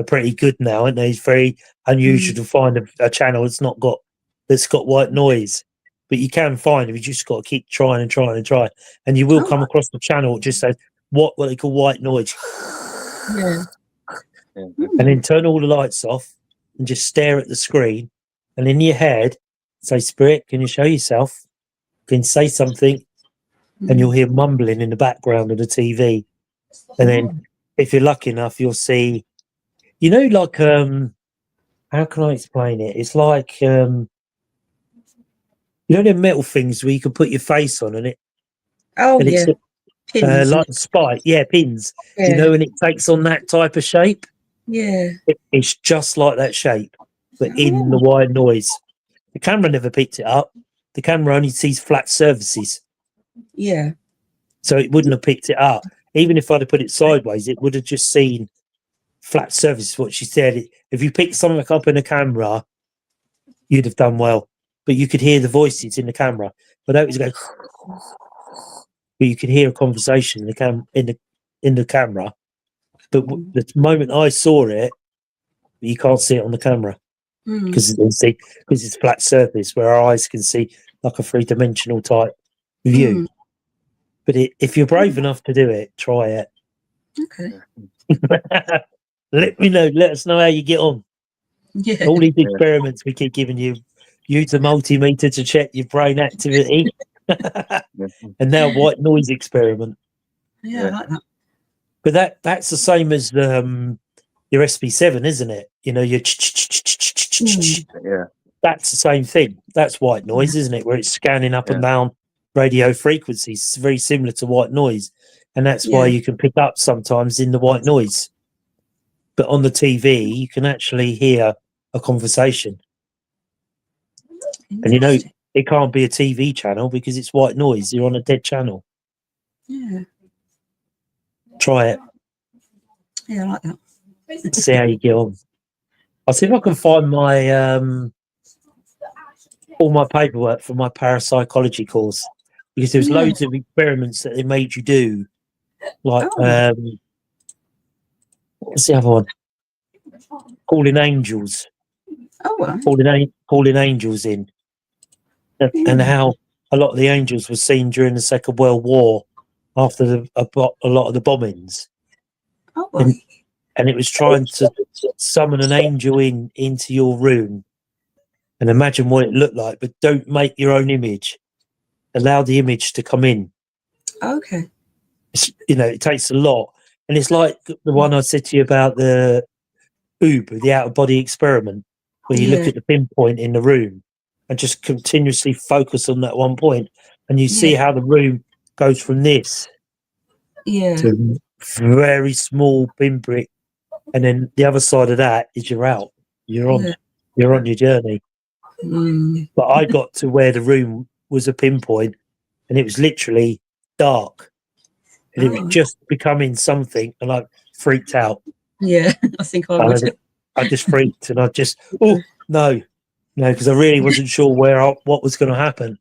pretty good now, aren't they? It's very unusual to find a channel that's got white noise, but you can find it. You just got to keep trying and trying and trying, and you will come across the channel that just says what they call white noise. Yeah. And then turn all the lights off and just stare at the screen, and in your head say, "Spirit, can you show yourself? Can you say something?" And you'll hear mumbling in the background of the TV. And then if you're lucky enough, you'll see, like, how can I explain it? It's like, the metal things where you can put your face on and Oh, it's yeah. Pins. like spike. Yeah, pins. Yeah. And it takes on that type of shape. Yeah. It's just like that shape, but in the white noise. The camera never picked it up. The camera only sees flat surfaces. Yeah. So it wouldn't have picked it up. Even if I'd have put it sideways, it would have just seen flat surfaces. What she said, if you picked something up in the camera, you'd have done well. But you could hear the voices in the camera. But that was going, but you could hear a conversation in the camera. But the moment I saw it, you can't see it on the camera because it's flat surface where our eyes can see like a 3-dimensional type view. But if you're brave enough to do it, try it. Okay. Let me know. Let us know how you get on. Yeah. All these experiments we keep giving you. Use the multimeter to check your brain activity. And now white noise experiment. Yeah, I like that. But that's the same as your SP7, isn't it? Your Yeah. That's the same thing. That's white noise, isn't it? Where it's scanning up and down radio frequencies. It's very similar to white noise. And that's why you can pick up sometimes in the white noise. But on the TV, you can actually hear a conversation. And it can't be a TV channel because it's white noise. You're on a dead channel. Yeah. Try it. Yeah, I like that. See how you get on. I'll see if I can find my all my paperwork for my parapsychology course, because there's loads of experiments that they made you do. Like what's the other one? Calling angels. Oh, well. Calling angels in. And how a lot of the angels were seen during the Second World War after a lot of the bombings. Oh, well. And it was trying to summon an angel into your room and imagine what it looked like, but don't make your own image. Allow the image to come in. Okay. It takes a lot. And it's like the one I said to you about the the out-of-body experiment, where you look at the pinpoint in the room and just continuously focus on that one point, and you see how the room goes from this to very small pinprick, and then the other side of that is you're out. You're on your journey. But I got to where the room was a pinpoint, and it was literally dark, and it was just becoming something, and I freaked out. Yeah, I think I And would. I just freaked, and I just, no, because I really wasn't sure what was going to happen.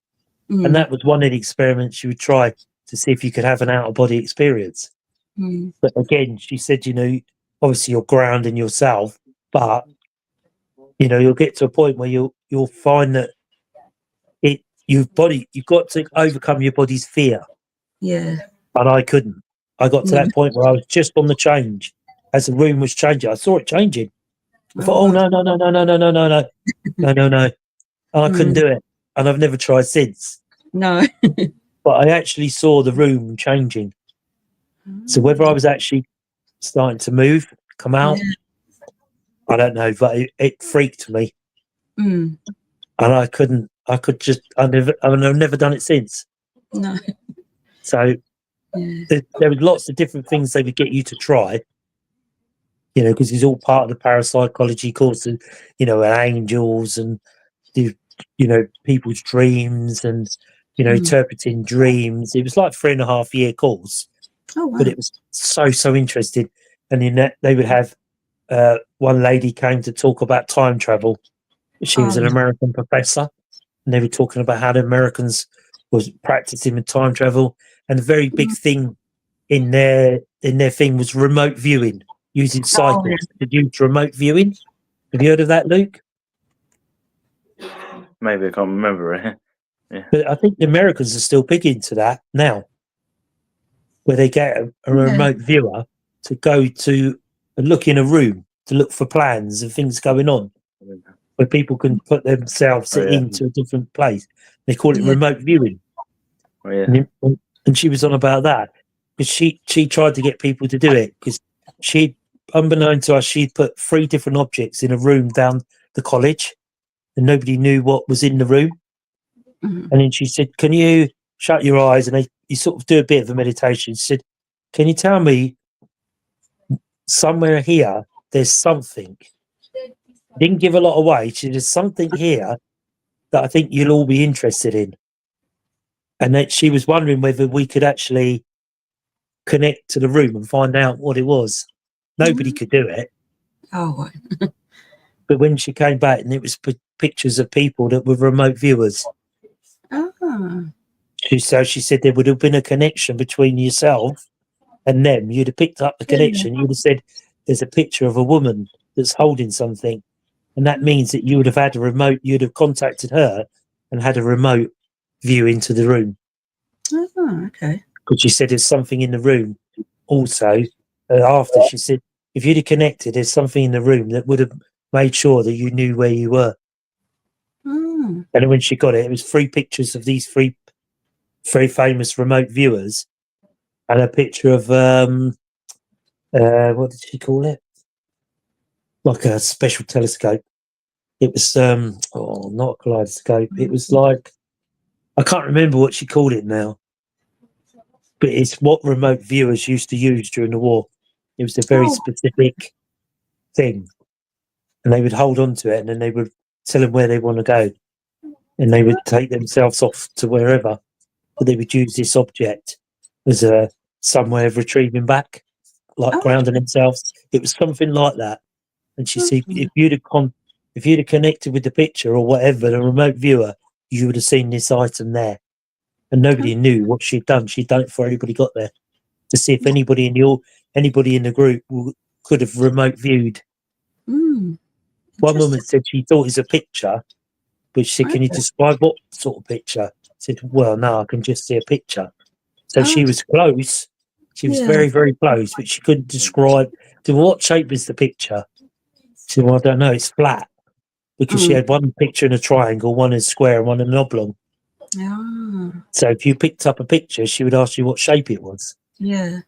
And that was one of the experiments you would try to see if you could have an out of body experience. But again, she said, obviously you're grounding yourself, but you'll get to a point where you'll find that you've got to overcome your body's fear. Yeah. And I couldn't. I got to that point where I was just on the change. As the room was changing, I saw it changing. I thought, no. And I couldn't do it. And I've never tried since. No. But I actually saw the room changing. So whether I was actually starting to move, come out, I don't know, but it freaked me. And I've never done it since. No. So there was lots of different things they would get you to try, because it's all part of the parapsychology course, and, angels and, people's dreams and, interpreting dreams. It was like 3.5-year course. Oh, wow. But it was so interesting. And in that, they would have one lady came to talk about time travel. She was an American professor, and they were talking about how the Americans was practicing with time travel. And the very big thing in their thing was remote viewing, using cycles to use remote viewing. Have you heard of that, Luke? Maybe I can't remember it. Yeah. But I think the Americans are still big into that now, where they get a remote viewer to go to and look in a room to look for plans and things going on, where people can put themselves into a different place. They call it remote viewing. Oh, yeah. And she was on about that because she tried to get people to do it because she, unbeknown to us, she'd put 3 different objects in a room down the college, and nobody knew what was in the room. And then she said, "Can you shut your eyes?" And you sort of do a bit of a meditation. She said, "Can you tell me somewhere here there's something?" Didn't give a lot away. She said, "There's something here that I think you'll all be interested in." And that she was wondering whether we could actually connect to the room and find out what it was. Nobody could do it. Oh, But when she came back, and it was pictures of people that were remote viewers. So she said there would have been a connection between yourself and them. You'd have picked up the connection. You'd have said, "There's a picture of a woman that's holding something." And that means that you would have had you'd have contacted her and had a remote view into the room. Okay. Because she said there's something in the room also. After she said, if you'd have connected, there's something in the room that would have made sure that you knew where you were. And when she got it was 3 pictures of these 3 very famous remote viewers, and a picture of what did she call it? Like a special telescope. It was not a kaleidoscope. It was like, I can't remember what she called it now, but it's what remote viewers used to use during the war. It was a very specific thing, and they would hold on to it, and then they would tell them where they want to go, and they would take themselves off to wherever, but they would use this object as some way of retrieving back, like grounding themselves. It was something like that. And she said, if you'd have connected with the picture or whatever, the remote viewer, you would have seen this item there. And nobody knew what she'd done. She'd done it before anybody got there, to see if anybody in the group could have remote viewed. One woman said she thought it was a picture, but she said, "Can you describe what sort of picture?" I said, "Well, no, I can just see a picture." So she was close. She was very, very close, but she couldn't describe to what shape is the picture. She said, "Well, I don't know. It's flat," because she had one picture in a triangle, one in a square, and one in an oblong. So if you picked up a picture, she would ask you what shape it was. Yeah.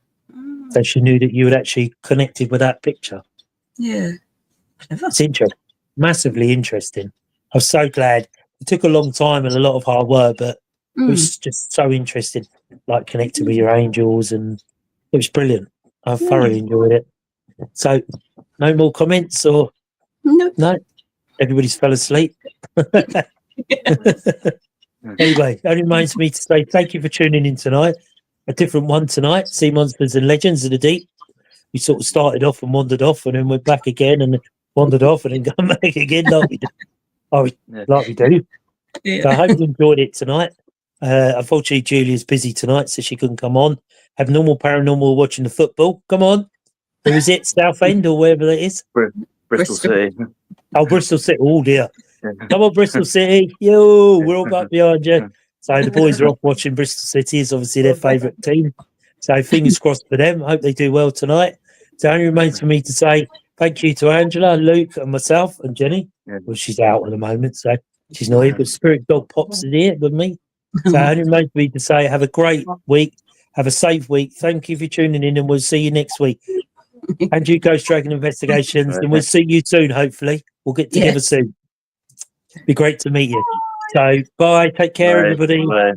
So she knew that you had actually connected with that picture. Yeah. It's interesting, massively interesting. I'm so glad. It took a long time and a lot of hard work, but it was just so interesting, like connecting with your angels, and it was brilliant. I thoroughly enjoyed it. So, no more comments, or no? Everybody's fell asleep. Anyway, it only remains me to say thank you for tuning in tonight. A different one tonight. Sea Monsters and Legends of the Deep. we sort of started off and wandered off, and then went back again, and wandered off, and then come back again, like we do. Like we do. Yeah. So I hope you enjoyed it tonight. Unfortunately, Julia's busy tonight, so she couldn't come on. Abnormal Paranormal watching the football. Come on. Who is it? Southend or wherever it is? Bristol City. Oh, Bristol City. Oh, dear. Yeah. Come on, Bristol City. Yo, we're all back behind you. So the boys are off watching Bristol City. It's obviously their favourite team. So fingers crossed for them. Hope they do well tonight. So it only remains for me to say thank you to Angela, Luke, and myself, and Jenny. Yeah. Well, she's out at the moment, so she's not here, but Spirit Dog Pops is here with me. So it only remains for me to say have a great week. Have a safe week. Thank you for tuning in, and we'll see you next week. And you, Ghost Dragon Investigations, and we'll see you soon, hopefully. We'll get together soon. Be great to meet you. So, bye. Take care, everybody. Bye.